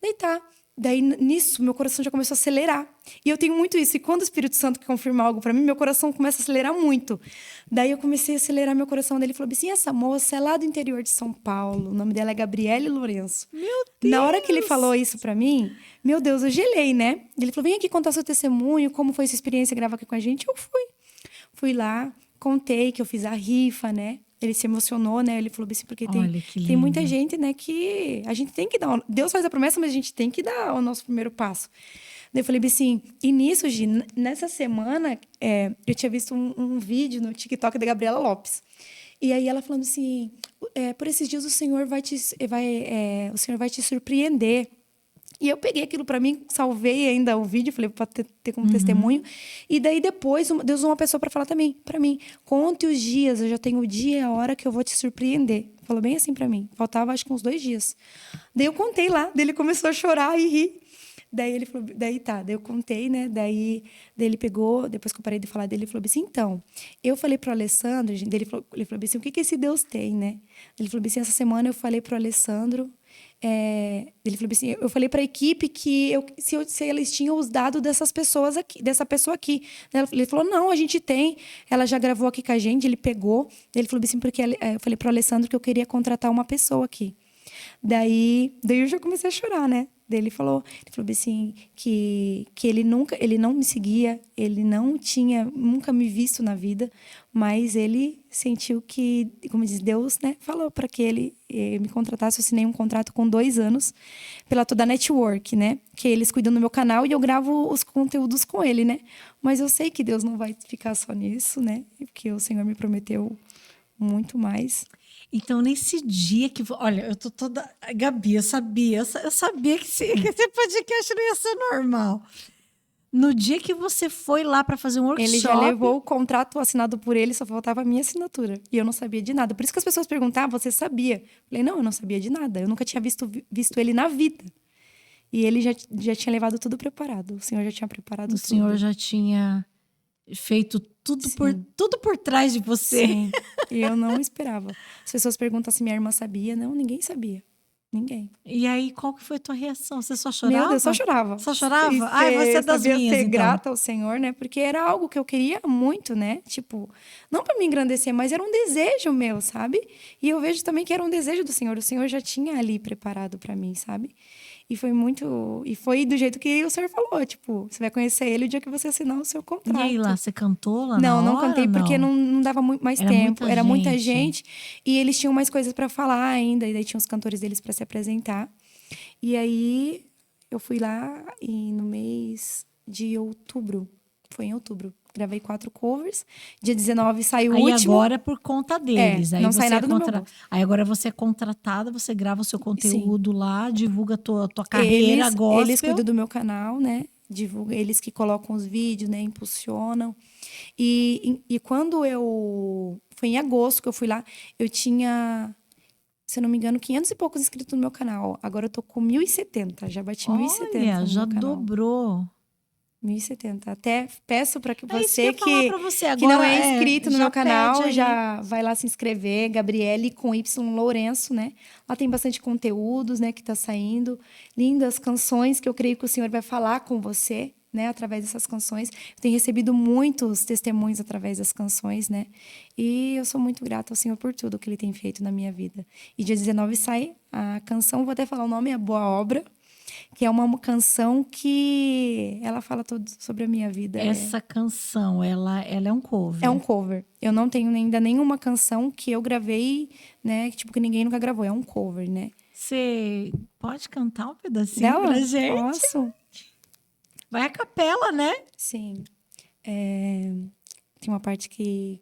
Speaker 2: Daí tá. Daí, nisso, meu coração já começou a acelerar. E eu tenho muito isso. E quando o Espírito Santo confirma algo para mim, meu coração começa a acelerar muito. Daí, eu comecei a acelerar meu coração. Daí, ele falou assim, essa moça é lá do interior de São Paulo. O nome dela é Gabriele Lourenço.
Speaker 1: Meu Deus!
Speaker 2: Na hora que ele falou isso para mim, meu Deus, eu gelei, né? Ele falou, vem aqui contar seu testemunho, como foi sua experiência gravar aqui com a gente. Eu fui. Fui lá, contei que eu fiz a rifa, né? Ele se emocionou, né? Ele falou assim, porque tem muita gente, né, que a gente tem que dar... Deus faz a promessa, mas a gente tem que dar o nosso primeiro passo. Daí eu falei assim, e nisso, Gi, nessa semana, eu tinha visto um vídeo no TikTok da Gabriela Lopes. E aí ela falando assim, por esses dias o Senhor vai te surpreender. E eu peguei aquilo para mim, salvei ainda o vídeo, falei para ter como testemunho. E daí depois Deus usou uma pessoa para falar também para mim, conte os dias, eu já tenho o dia e a hora que eu vou te surpreender. Falou bem assim para mim. Faltava acho que uns 2 dias. Daí eu contei lá, daí ele começou a chorar e rir. Daí ele falou, daí eu contei, né? Daí ele pegou, depois que eu parei de falar dele, ele falou assim, então, eu falei pro Alessandro, gente, ele falou assim, o que esse Deus tem, né? Ele falou assim, essa semana eu falei pro Alessandro, ele falou assim, eu falei para a equipe que se eles tinham os dados dessas pessoas aqui, dessa pessoa aqui. Ele falou, não, a gente tem, ela já gravou aqui com a gente, ele pegou. Ele falou assim, porque eu falei pro Alessandro que eu queria contratar uma pessoa aqui. Daí eu já comecei a chorar, né? Daí ele falou assim que ele não me seguia, ele não tinha nunca me visto na vida, mas ele sentiu que, como diz Deus, né, falou para que ele me contratasse. Eu assinei um contrato com 2 anos pela Toda Network, né? Que eles cuidam do meu canal e eu gravo os conteúdos com ele, né? Mas eu sei que Deus não vai ficar só nisso, né? Porque o Senhor me prometeu muito mais.
Speaker 1: Então, nesse dia que... Olha, eu tô toda... Gabi, eu sabia que esse podcast não ia ser normal. No dia que você foi lá para fazer um workshop...
Speaker 2: Ele já levou o contrato assinado por ele, só faltava a minha assinatura. E eu não sabia de nada. Por isso que as pessoas perguntavam, você sabia? Eu falei, não, eu não sabia de nada. Eu nunca tinha visto ele na vida. E ele já tinha levado tudo preparado. O Senhor já tinha preparado tudo.
Speaker 1: O Senhor já tinha feito tudo por trás de você.
Speaker 2: Sim, e eu não esperava. As pessoas perguntam se minha irmã sabia. Não, ninguém sabia. Ninguém.
Speaker 1: E aí, qual que foi a tua reação? Você só chorava?
Speaker 2: Meu Deus, só chorava.
Speaker 1: Só chorava? Ai, você é das minhas,
Speaker 2: ser
Speaker 1: então.
Speaker 2: grata ao Senhor, né? Porque era algo que eu queria muito, né? Tipo, não para me engrandecer, mas era um desejo meu, sabe? E eu vejo também que era um desejo do Senhor. O Senhor já tinha ali preparado para mim, sabe? E foi do jeito que o Senhor falou, tipo, você vai conhecer ele o dia que você assinar o seu contrato.
Speaker 1: E aí lá, você cantou lá
Speaker 2: Não,
Speaker 1: na hora?
Speaker 2: não cantei porque não dava mais tempo. Era muita
Speaker 1: gente.
Speaker 2: E eles tinham mais coisas para falar ainda. E daí tinha os cantores deles para se apresentar. E aí eu fui lá no mês de outubro. Foi em outubro. Gravei 4 covers. Dia 19 saiu o último.
Speaker 1: Aí agora é por conta deles. Aí
Speaker 2: não
Speaker 1: você
Speaker 2: sai nada no meu bolso.
Speaker 1: Aí agora você é contratada, você grava o seu conteúdo lá, divulga a tua carreira gospel.
Speaker 2: Eles cuidam do meu canal, né? Divulga, eles que colocam os vídeos, né? Impulsionam. E quando foi em agosto que eu fui lá, eu tinha, se eu não me engano, 500 e poucos inscritos no meu canal. Agora eu tô com 1.070, já bati 1.070 no meu
Speaker 1: já
Speaker 2: canal.
Speaker 1: dobrou.
Speaker 2: 1.070. Até peço para que
Speaker 1: você
Speaker 2: que não é inscrito no meu canal, já vai lá se inscrever, Gabriele com Y Lourenço, né? Lá tem bastante conteúdos, né, que tá saindo, lindas canções que eu creio que o Senhor vai falar com você, né, através dessas canções. Eu tenho recebido muitos testemunhos através das canções, né? E eu sou muito grata ao Senhor por tudo que ele tem feito na minha vida. E dia 19 sai a canção, vou até falar o nome, é Boa Obra, que é uma canção que ela fala tudo sobre a minha vida.
Speaker 1: Essa canção, ela é um cover.
Speaker 2: É um cover. Eu não tenho ainda nenhuma canção que eu gravei, né? Tipo, que ninguém nunca gravou. É um cover, né?
Speaker 1: Você pode cantar um pedacinho
Speaker 2: Dela?
Speaker 1: pra gente?
Speaker 2: Posso?
Speaker 1: Vai a capela, né?
Speaker 2: Sim. Tem uma parte que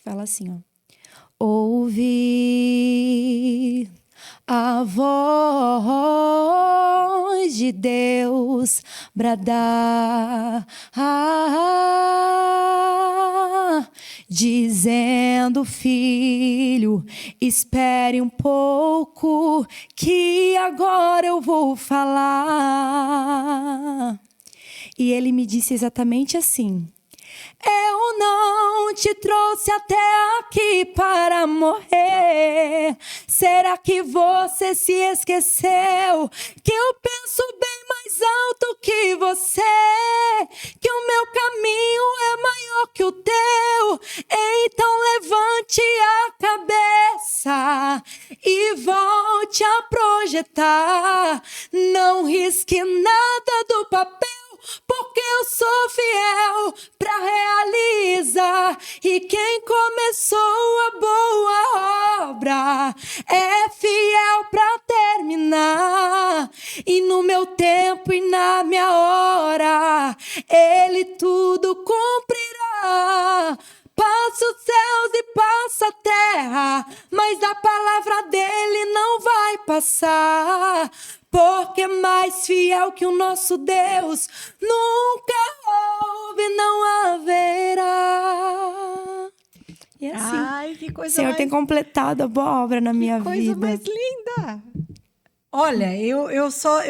Speaker 2: fala assim, ó. Ouvir a voz de Deus bradar, dizendo, filho, espere um pouco, que agora eu vou falar. E ele me disse exatamente assim: eu não te trouxe até aqui para morrer. Será que você se esqueceu que eu penso bem mais alto que você? Que o meu caminho é maior que o teu? Então levante a cabeça e volte a projetar. Não risque nada do papel, porque eu sou fiel pra realizar. E quem começou a boa obra é fiel pra terminar. E no meu tempo e na minha hora ele tudo cumprirá. Passa os céus e passa a terra, mas a palavra dele não vai passar. Porque mais fiel que o nosso Deus nunca houve, não haverá. E assim,
Speaker 1: Ai, que coisa
Speaker 2: o Senhor
Speaker 1: mais...
Speaker 2: tem completado a boa obra na minha
Speaker 1: coisa
Speaker 2: vida.
Speaker 1: mais linda. Olha, eu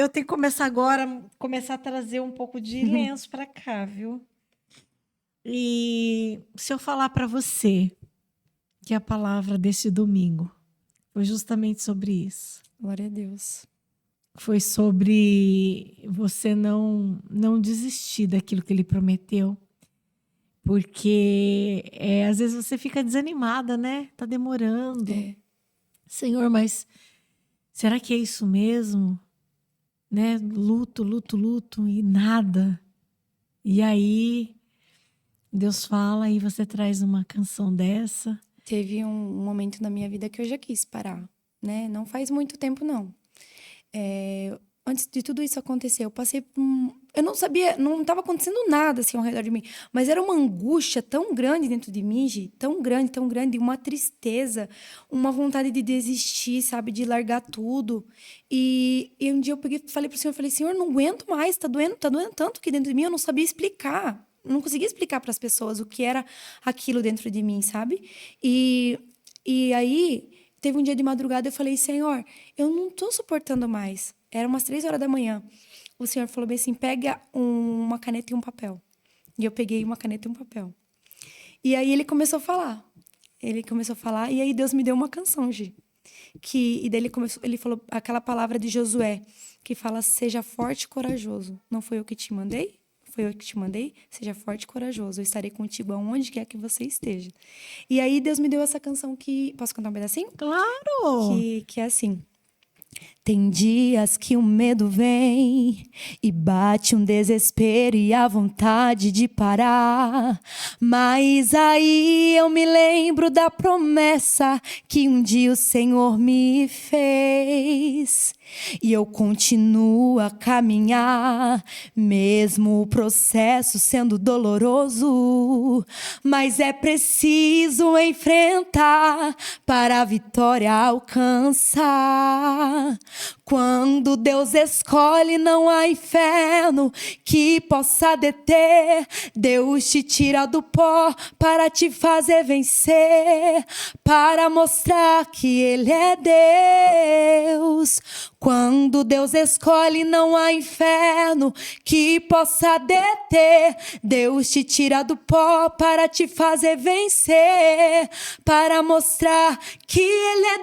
Speaker 1: tenho que começar agora, começar a trazer um pouco de lenço para cá, viu? E se eu falar para você que a palavra desse domingo foi justamente sobre isso.
Speaker 2: Glória a Deus.
Speaker 1: Foi sobre você não desistir daquilo que ele prometeu. Porque às vezes você fica desanimada, né? Tá demorando. Senhor, mas será que é isso mesmo? Né? Luto e nada. E aí Deus fala e você traz uma canção dessa.
Speaker 2: Teve um momento na minha vida que eu já quis parar, né? Não faz muito tempo, não. Antes de tudo isso acontecer, eu passei por eu não sabia, não estava acontecendo nada assim ao redor de mim, mas era uma angústia tão grande dentro de mim, Gi, tão grande, uma tristeza, uma vontade de desistir, sabe, de largar tudo. E um dia eu peguei, falei pro Senhor, Senhor, não aguento mais, tá doendo tanto aqui dentro de mim, eu não sabia explicar. Eu não conseguia explicar para as pessoas o que era aquilo dentro de mim, sabe? E aí teve um dia de madrugada, eu falei, Senhor, eu não tô suportando mais. Era umas 3 horas da manhã. O Senhor falou bem assim, pega uma caneta e um papel. E eu peguei uma caneta e um papel. E aí ele começou a falar. E aí Deus me deu uma canção, Gi. E daí ele falou aquela palavra de Josué, que fala, seja forte e corajoso. Não foi eu que te mandei? Foi eu que te mandei? Seja forte e corajoso. Eu estarei contigo aonde quer que você esteja. E aí Deus me deu essa canção que... Posso cantar um pedacinho?
Speaker 1: Claro!
Speaker 2: Que é assim. Tem dias que o medo vem e bate um desespero e a vontade de parar. Mas aí eu me lembro da promessa que um dia o Senhor me fez. E eu continuo a caminhar, mesmo o processo sendo doloroso. Mas é preciso enfrentar para a vitória alcançar. Quando Deus escolhe, não há inferno que possa deter. Deus te tira do pó para te fazer vencer, para mostrar que Ele é Deus. Quando Deus escolhe, não há inferno que possa deter. Deus te tira do pó para te fazer vencer, para mostrar que Ele é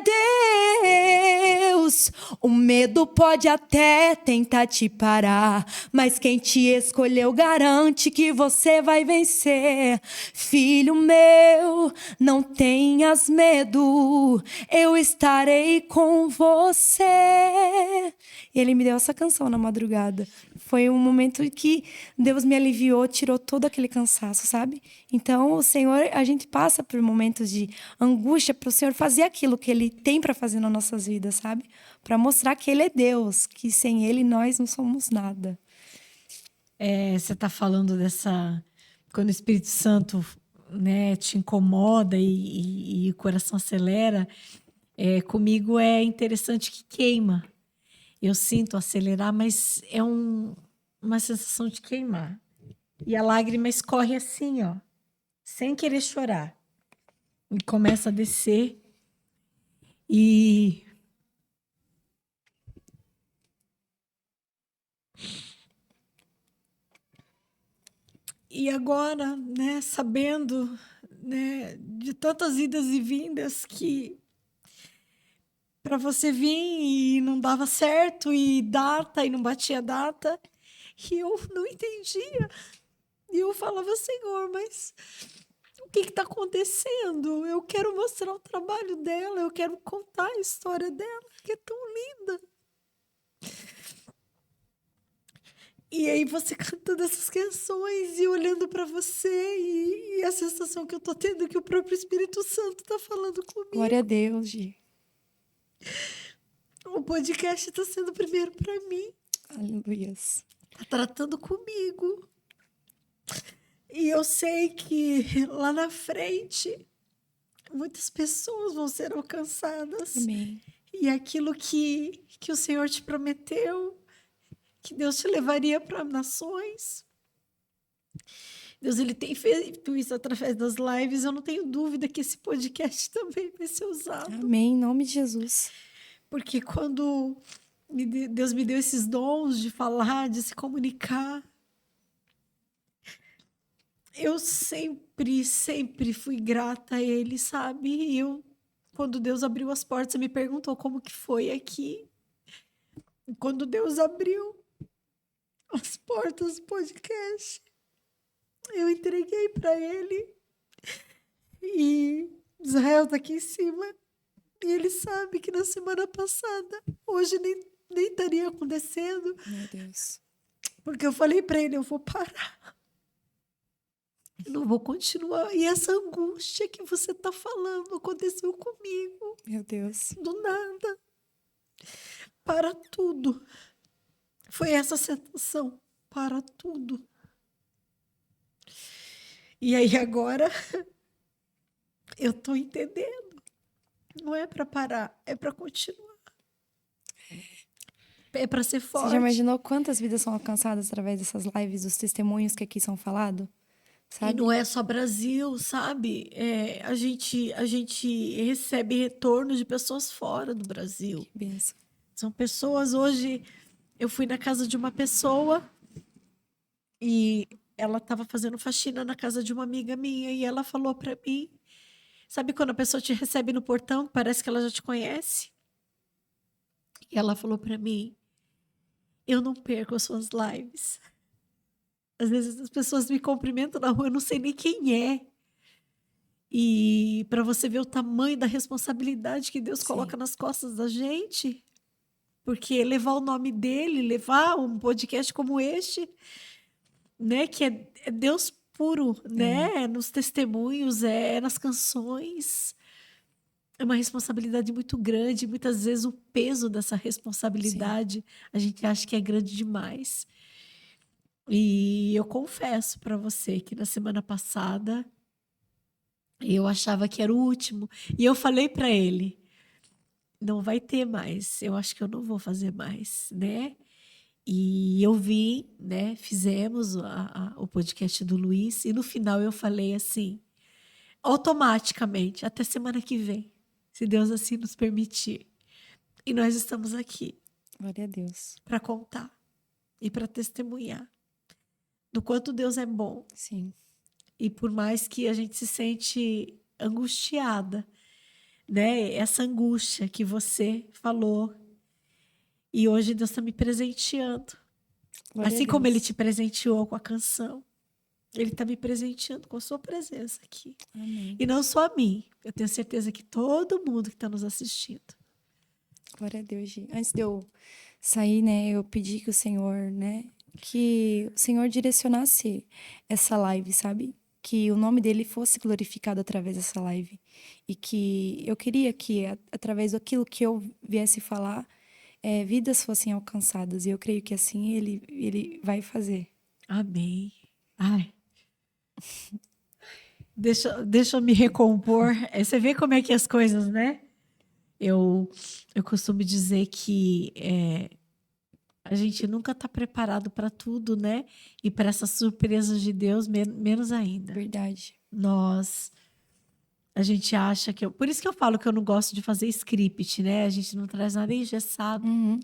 Speaker 2: Deus. O medo pode até tentar te parar, mas quem te escolheu garante que você vai vencer. Filho meu, não tenhas medo, eu estarei com você. E ele me deu essa canção na madrugada. Foi um momento que Deus me aliviou, tirou todo aquele cansaço, sabe? Então, o Senhor, a gente passa por momentos de angústia para o Senhor fazer aquilo que Ele tem para fazer nas nossas vidas, sabe? Para mostrar que Ele é Deus, que sem Ele nós não somos nada.
Speaker 1: Você está falando dessa... Quando o Espírito Santo, né, te incomoda e o coração acelera, comigo é interessante que queima. Eu sinto acelerar, mas é uma sensação de queimar. E a lágrima escorre assim, ó, sem querer chorar. E começa a descer. E agora, né, sabendo, né, de tantas idas e vindas que para você vir e não dava certo, e data e não batia data, e eu não entendia. E eu falava, Senhor, mas o que está acontecendo? Eu quero mostrar o trabalho dela, eu quero contar a história dela, que é tão linda. E aí você cantando essas canções e olhando para você e a sensação que eu tô tendo que o próprio Espírito Santo tá falando comigo.
Speaker 2: Glória a Deus, Gi.
Speaker 1: O podcast está sendo primeiro para mim.
Speaker 2: Aleluias.
Speaker 1: Tá tratando comigo. E eu sei que lá na frente muitas pessoas vão ser alcançadas.
Speaker 2: Amém.
Speaker 1: E aquilo que o Senhor te prometeu, que Deus te levaria para nações. Deus, ele tem feito isso através das lives. Eu não tenho dúvida que esse podcast também vai ser usado.
Speaker 2: Amém, em nome de Jesus.
Speaker 1: Porque quando Deus me deu esses dons de falar, de se comunicar, eu sempre fui grata a Ele, sabe? E quando Deus abriu as portas, você me perguntou como que foi aqui. Quando Deus abriu as portas do podcast, eu entreguei para Ele. E Israel tá aqui em cima. E ele sabe que na semana passada, hoje nem estaria acontecendo.
Speaker 2: Meu Deus.
Speaker 1: Porque eu falei para ele, eu vou parar. Eu não vou continuar. E essa angústia que você tá falando aconteceu comigo.
Speaker 2: Meu Deus.
Speaker 1: Do nada. Para tudo. Foi essa sensação. Para tudo. E aí agora, eu tô entendendo. Não é para parar, é para continuar. É para ser forte.
Speaker 2: Você já imaginou quantas vidas são alcançadas através dessas lives, dos testemunhos que aqui são falados?
Speaker 1: E não é só Brasil, sabe? A gente recebe retorno de pessoas fora do Brasil.
Speaker 2: Que bênção.
Speaker 1: São pessoas, hoje, eu fui na casa de uma pessoa e ela estava fazendo faxina na casa de uma amiga minha e ela falou para mim, sabe quando a pessoa te recebe no portão, parece que ela já te conhece? E ela falou para mim, eu não perco as suas lives. Às vezes as pessoas me cumprimentam na rua, eu não sei nem quem é. E para você ver o tamanho da responsabilidade que Deus coloca nas costas da gente, porque levar o nome dele, levar um podcast como este, né, que é Deus puro, né, nos testemunhos, nas canções, é uma responsabilidade muito grande. Muitas vezes o peso dessa responsabilidade a gente acha que é grande demais. E eu confesso para você que na semana passada eu achava que era o último. E eu falei para ele, não vai ter mais. Eu acho que eu não vou fazer mais, né? E eu vim, né? Fizemos o podcast do Luiz. E no final eu falei assim, automaticamente, até semana que vem, se Deus assim nos permitir. E nós estamos aqui.
Speaker 2: Glória a Deus.
Speaker 1: Para contar e para testemunhar do quanto Deus é bom.
Speaker 2: Sim.
Speaker 1: E por mais que a gente se sente angustiada, né? Essa angústia que você falou. E hoje Deus está me presenteando.
Speaker 2: Glória
Speaker 1: Assim
Speaker 2: a
Speaker 1: como
Speaker 2: Deus.
Speaker 1: Ele te presenteou com a canção, Ele está me presenteando com a sua presença aqui.
Speaker 2: Amém.
Speaker 1: E não só a mim. Eu tenho certeza que todo mundo que está nos assistindo.
Speaker 2: Glória a Deus, Gi. Antes de eu sair, né, eu pedi que o Senhor, né, que o Senhor direcionasse essa live, sabe? Que o nome dele fosse glorificado através dessa live. E que eu queria que, através daquilo que eu viesse falar, vidas fossem alcançadas. E eu creio que assim ele vai fazer.
Speaker 1: Amém. Ai, deixa eu me recompor. Você vê como é que as coisas, né? Eu costumo dizer que a gente nunca está preparado para tudo, né? E para essas surpresas de Deus, menos ainda.
Speaker 2: Verdade.
Speaker 1: A gente acha que... Por isso que eu falo que eu não gosto de fazer script, né? A gente não traz nada engessado.
Speaker 2: Uhum.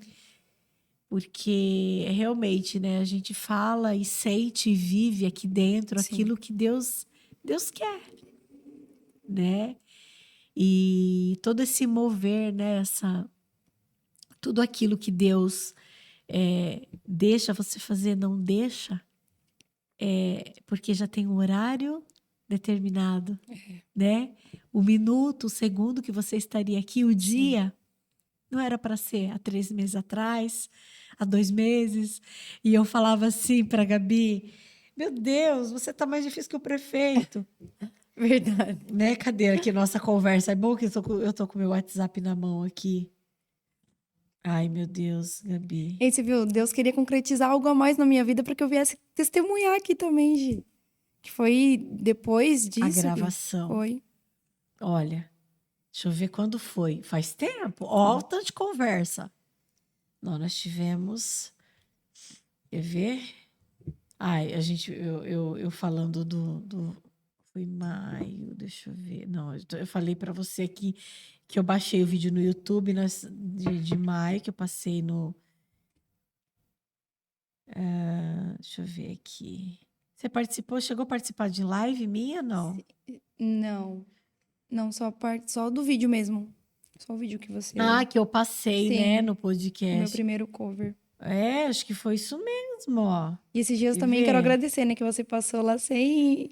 Speaker 1: Porque realmente, né? A gente fala e sente e vive aqui dentro
Speaker 2: Sim.
Speaker 1: aquilo que Deus quer, né? E todo esse mover, né? Tudo aquilo que Deus deixa você fazer, não deixa, porque já tem um horário determinado, né? O minuto, o segundo que você estaria aqui, o dia, não era para ser há 3 meses atrás, há 2 meses. E eu falava assim para Gabi: meu Deus, você tá mais difícil que o prefeito.
Speaker 2: Verdade.
Speaker 1: Né? Cadê aqui nossa conversa? É bom que eu tô com o meu WhatsApp na mão aqui. Ai, meu Deus, Gabi.
Speaker 2: E você viu, Deus queria concretizar algo a mais na minha vida para que eu viesse testemunhar aqui também, Gi. Que foi depois disso.
Speaker 1: A gravação.
Speaker 2: Foi.
Speaker 1: Olha, deixa eu ver quando foi. Faz tempo? Ó, o tanto de conversa. Não, nós tivemos. Quer ver? Ai, eu falando foi maio, deixa eu ver. Não, eu falei para você aqui que eu baixei o vídeo no YouTube de maio, que eu passei no. Deixa eu ver aqui. Você participou? Chegou a participar de live minha? Não.
Speaker 2: Não. Não, só a parte, só do vídeo mesmo. Só o vídeo que você.
Speaker 1: Ah, que eu passei,
Speaker 2: Sim,
Speaker 1: né, no
Speaker 2: o meu
Speaker 1: podcast.
Speaker 2: primeiro cover.
Speaker 1: Acho que foi isso mesmo, ó.
Speaker 2: E esses dias
Speaker 1: Quer
Speaker 2: também
Speaker 1: ver?
Speaker 2: quero agradecer, né? Que você passou lá sem eu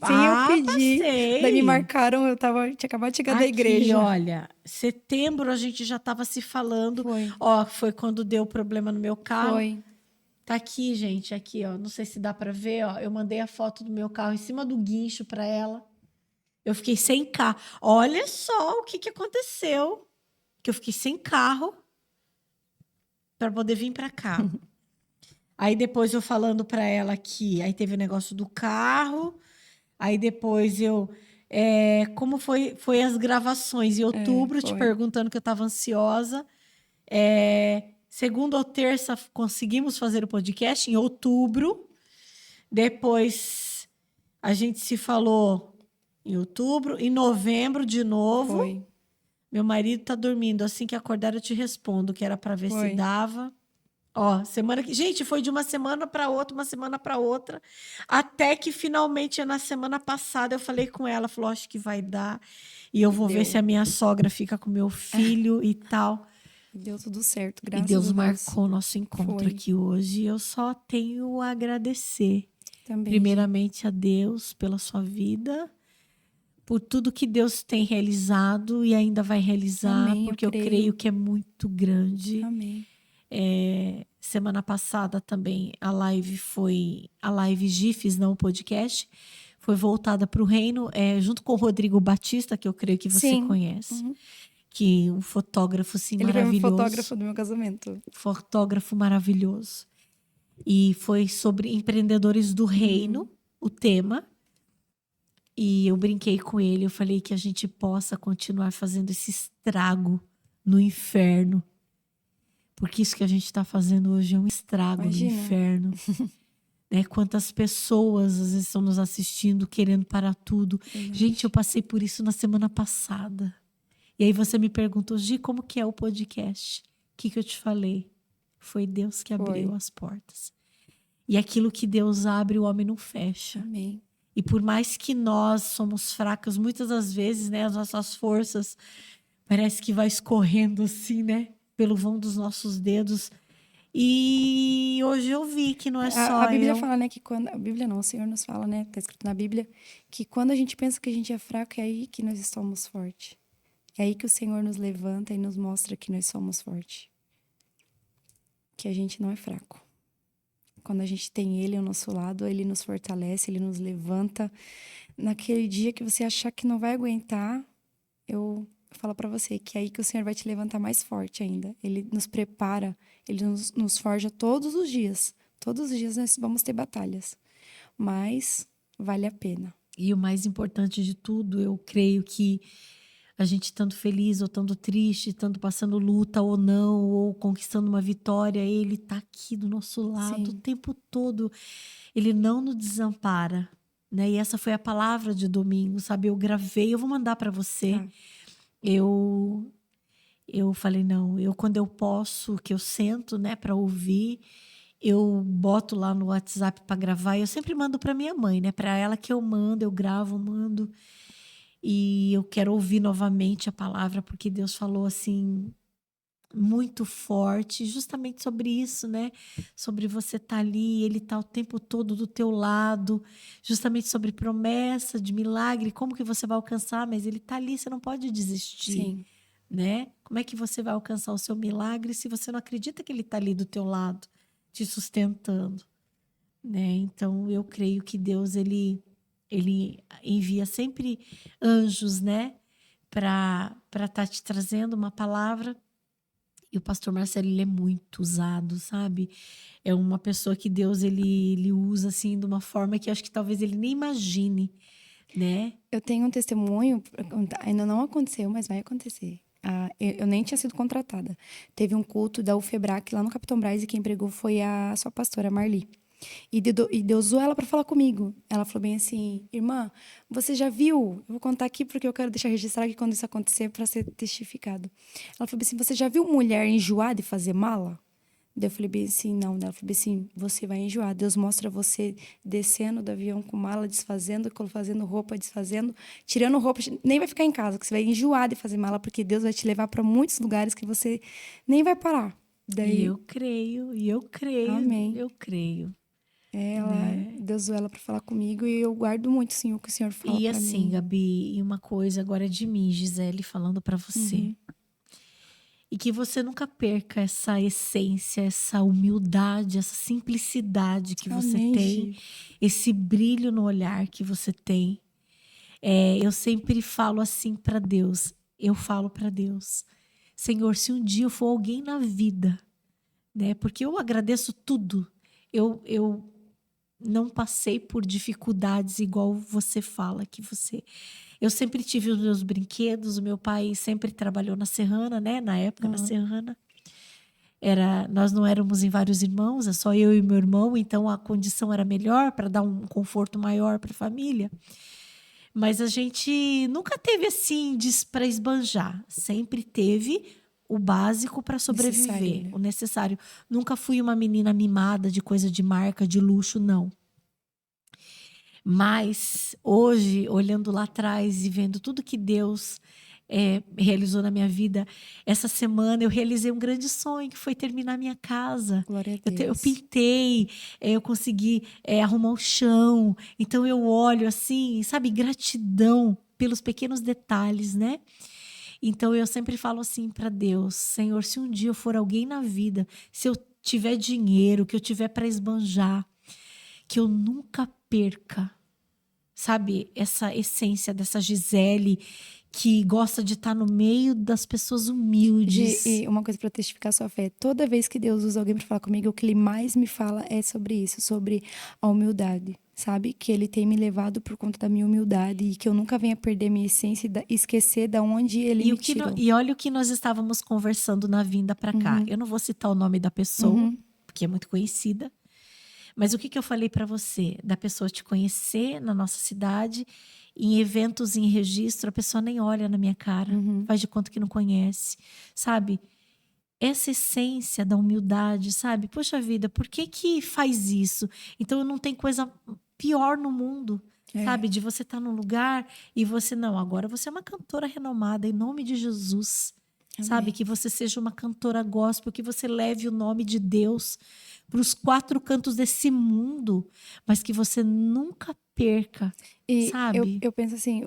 Speaker 2: pedir.
Speaker 1: Passei.
Speaker 2: Daí me marcaram, tinha acabado de chegar da
Speaker 1: Aqui,
Speaker 2: igreja.
Speaker 1: olha, setembro a gente já estava se falando.
Speaker 2: Foi.
Speaker 1: Ó, foi quando deu problema no meu carro.
Speaker 2: Foi.
Speaker 1: Tá aqui, gente, aqui, ó. Não sei se dá para ver, ó. Eu mandei a foto do meu carro em cima do guincho para ela. Eu fiquei sem carro. Olha só o que aconteceu. Que eu fiquei sem carro para poder vir para cá. Aí depois eu falando para ela aqui, aí teve o negócio do carro. Aí depois como foi as gravações em outubro, te
Speaker 2: foi.
Speaker 1: perguntando que eu estava ansiosa. Segunda ou terça conseguimos fazer o podcast em outubro. Depois a gente se falou em outubro, em novembro de novo.
Speaker 2: Foi.
Speaker 1: Meu marido tá dormindo, assim que acordar eu te respondo, que era para ver se
Speaker 2: Foi.
Speaker 1: dava. Ó, gente, foi de uma semana para outra, até que finalmente na semana passada eu falei com ela, falou, acho que vai dar. E eu vou ver
Speaker 2: Deu.
Speaker 1: se a minha sogra fica com meu filho e tal.
Speaker 2: Deu tudo certo,
Speaker 1: E
Speaker 2: graças
Speaker 1: Deus
Speaker 2: a Deus.
Speaker 1: marcou nosso encontro
Speaker 2: Foi.
Speaker 1: aqui hoje. E eu só tenho a agradecer,
Speaker 2: Também.
Speaker 1: primeiramente a Deus pela sua vida, por tudo que Deus tem realizado e ainda vai realizar,
Speaker 2: Amém,
Speaker 1: porque
Speaker 2: eu
Speaker 1: eu
Speaker 2: creio.
Speaker 1: creio que é muito grande.
Speaker 2: Amém.
Speaker 1: Semana passada também a live GIFs, não o podcast, foi voltada para o reino, junto com o Rodrigo Batista, que eu creio que você
Speaker 2: Sim.
Speaker 1: conhece,
Speaker 2: Uhum.
Speaker 1: que um fotógrafo assim,
Speaker 2: Ele foi
Speaker 1: maravilhoso.
Speaker 2: meu fotógrafo do meu casamento.
Speaker 1: Fotógrafo maravilhoso. E foi sobre empreendedores do reino, o tema. E eu brinquei com ele, eu falei que a gente possa continuar fazendo esse estrago no inferno. Porque isso que a gente está fazendo hoje é um estrago
Speaker 2: Imagina.
Speaker 1: no inferno. Né? Quantas pessoas às vezes estão nos assistindo, querendo parar tudo.
Speaker 2: Verdade.
Speaker 1: Gente, eu passei por isso na semana passada. E aí você me perguntou, Gi, como que é o podcast? O que eu te falei? Foi Deus que abriu as portas. E aquilo que Deus abre, o homem não fecha.
Speaker 2: Amém.
Speaker 1: E por mais que nós somos fracos, muitas das vezes, né, as nossas forças parece que vai escorrendo assim, né, pelo vão dos nossos dedos. E hoje eu vi que não é só
Speaker 2: A Bíblia
Speaker 1: eu.
Speaker 2: fala, né, que quando... A Bíblia não, o Senhor nos fala, né, tá escrito na Bíblia, que quando a gente pensa que a gente é fraco, é aí que nós somos fortes. É aí que o Senhor nos levanta e nos mostra que nós somos fortes. que a gente não é fraco. Quando a gente tem Ele ao nosso lado, Ele nos fortalece, Ele nos levanta. Naquele dia que você achar que não vai aguentar, eu falo pra você que é aí que o Senhor vai te levantar mais forte ainda. Ele nos prepara, Ele nos forja todos os dias. Todos os dias nós vamos ter batalhas, mas vale a pena.
Speaker 1: E o mais importante de tudo, eu creio que a gente estando feliz ou estando triste, estando passando luta ou não, ou conquistando uma vitória, ele tá aqui do nosso lado o
Speaker 2: Sim.
Speaker 1: tempo todo. Ele não nos desampara, né? E essa foi a palavra de domingo, sabe? Eu gravei, eu vou mandar para você.
Speaker 2: Tá.
Speaker 1: Eu falei, não, quando eu posso, que eu sento, né, para ouvir, eu boto lá no WhatsApp para gravar. Eu sempre mando para minha mãe, né? Para ela que eu mando, eu gravo, mando. E eu quero ouvir novamente a palavra, porque Deus falou assim muito forte, justamente sobre isso, né? Sobre você estar ali, ele tá o tempo todo do teu lado, justamente sobre promessa de milagre, como que você vai alcançar, mas ele tá ali, você não pode desistir,
Speaker 2: Sim.
Speaker 1: né? Como é que você vai alcançar o seu milagre se você não acredita que ele tá ali do teu lado, te sustentando, né? Então eu creio que Deus ele envia sempre anjos, né? Para estar te trazendo uma palavra. E o pastor Marcelo, ele é muito usado, sabe? É uma pessoa que Deus, ele usa, assim, de uma forma que eu acho que talvez ele nem imagine, né?
Speaker 2: Eu tenho um testemunho, pra contar. Ainda não aconteceu, mas vai acontecer. Eu nem tinha sido contratada. Teve um culto da UFEBRAC lá no Capitão Braz e quem pregou foi a sua pastora, Marli. E Deus usou ela para falar comigo. Ela falou bem assim: irmã, você já viu? Eu vou contar aqui porque eu quero deixar registrado que quando isso acontecer, para ser testificado. Ela falou bem assim: você já viu mulher enjoar de fazer mala? Daí eu falei bem assim: não. Daí ela falou bem assim: você vai enjoar. Deus mostra você descendo do avião com mala, desfazendo, fazendo roupa, desfazendo, tirando roupa. Nem vai ficar em casa, que você vai enjoar de fazer mala, porque Deus vai te levar para muitos lugares que você nem vai parar. Daí,
Speaker 1: E eu creio,
Speaker 2: amém.
Speaker 1: eu creio, né?
Speaker 2: Deus usou ela para falar comigo e eu guardo muito, sim, o que o Senhor fala
Speaker 1: E
Speaker 2: para
Speaker 1: assim,
Speaker 2: mim.
Speaker 1: Gabi, e uma coisa agora é de mim, Gisele, falando para você.
Speaker 2: Uhum.
Speaker 1: E que você nunca perca essa essência, essa humildade, essa simplicidade que você
Speaker 2: Amém,
Speaker 1: tem,
Speaker 2: Gi.
Speaker 1: esse brilho no olhar que você tem. Eu sempre falo assim para Deus, eu falo para Deus, Senhor, se um dia eu for alguém na vida, né? Porque eu agradeço tudo. Eu não passei por dificuldades igual você fala que você. Eu sempre tive os meus brinquedos, o meu pai sempre trabalhou na Serrana, né? Na época na
Speaker 2: Aham.
Speaker 1: Serrana. Nós não éramos em vários irmãos, é só eu e meu irmão, então a condição era melhor para dar um conforto maior para a família. Mas a gente nunca teve assim para esbanjar, sempre teve o básico para
Speaker 2: Necessário,
Speaker 1: sobreviver,
Speaker 2: né?
Speaker 1: o necessário. Nunca fui uma menina mimada de coisa de marca, de luxo, não. Mas hoje, olhando lá atrás e vendo tudo que Deus realizou na minha vida, essa semana eu realizei um grande sonho, que foi terminar minha casa.
Speaker 2: Glória a
Speaker 1: Eu
Speaker 2: Deus.
Speaker 1: pintei, eu consegui arrumar o chão. Então eu olho assim, sabe, gratidão pelos pequenos detalhes, né? Então eu sempre falo assim para Deus: Senhor, se um dia eu for alguém na vida, se eu tiver dinheiro, que eu tiver para esbanjar, que eu nunca perca, sabe, essa essência dessa Gisele que gosta de estar no meio das pessoas humildes.
Speaker 2: E uma coisa para testificar sua fé. Toda vez que Deus usa alguém para falar comigo, o que ele mais me fala é sobre isso, sobre a humildade. Sabe? Que ele tem me levado por conta da minha humildade e que eu nunca venha perder minha essência e esquecer da onde ele me tirou.
Speaker 1: E olha o que nós estávamos conversando na vinda para cá.
Speaker 2: Uhum.
Speaker 1: Eu não vou citar o nome da pessoa,
Speaker 2: Uhum.
Speaker 1: porque é muito conhecida. Mas o que eu falei para você? Da pessoa te conhecer na nossa cidade, em eventos em registro, a pessoa nem olha na minha cara,
Speaker 2: Uhum.
Speaker 1: faz de conta que não conhece, sabe? Essa essência da humildade, sabe? Poxa vida, por que faz isso? Então não tem coisa pior no mundo, sabe? De você estar num lugar e você, não, agora você é uma cantora renomada, em nome de Jesus. Sabe,
Speaker 2: Amém.
Speaker 1: que você seja uma cantora gospel, que você leve o nome de Deus para os 4 cantos desse mundo, mas que você nunca perca,
Speaker 2: E
Speaker 1: sabe?
Speaker 2: eu penso assim,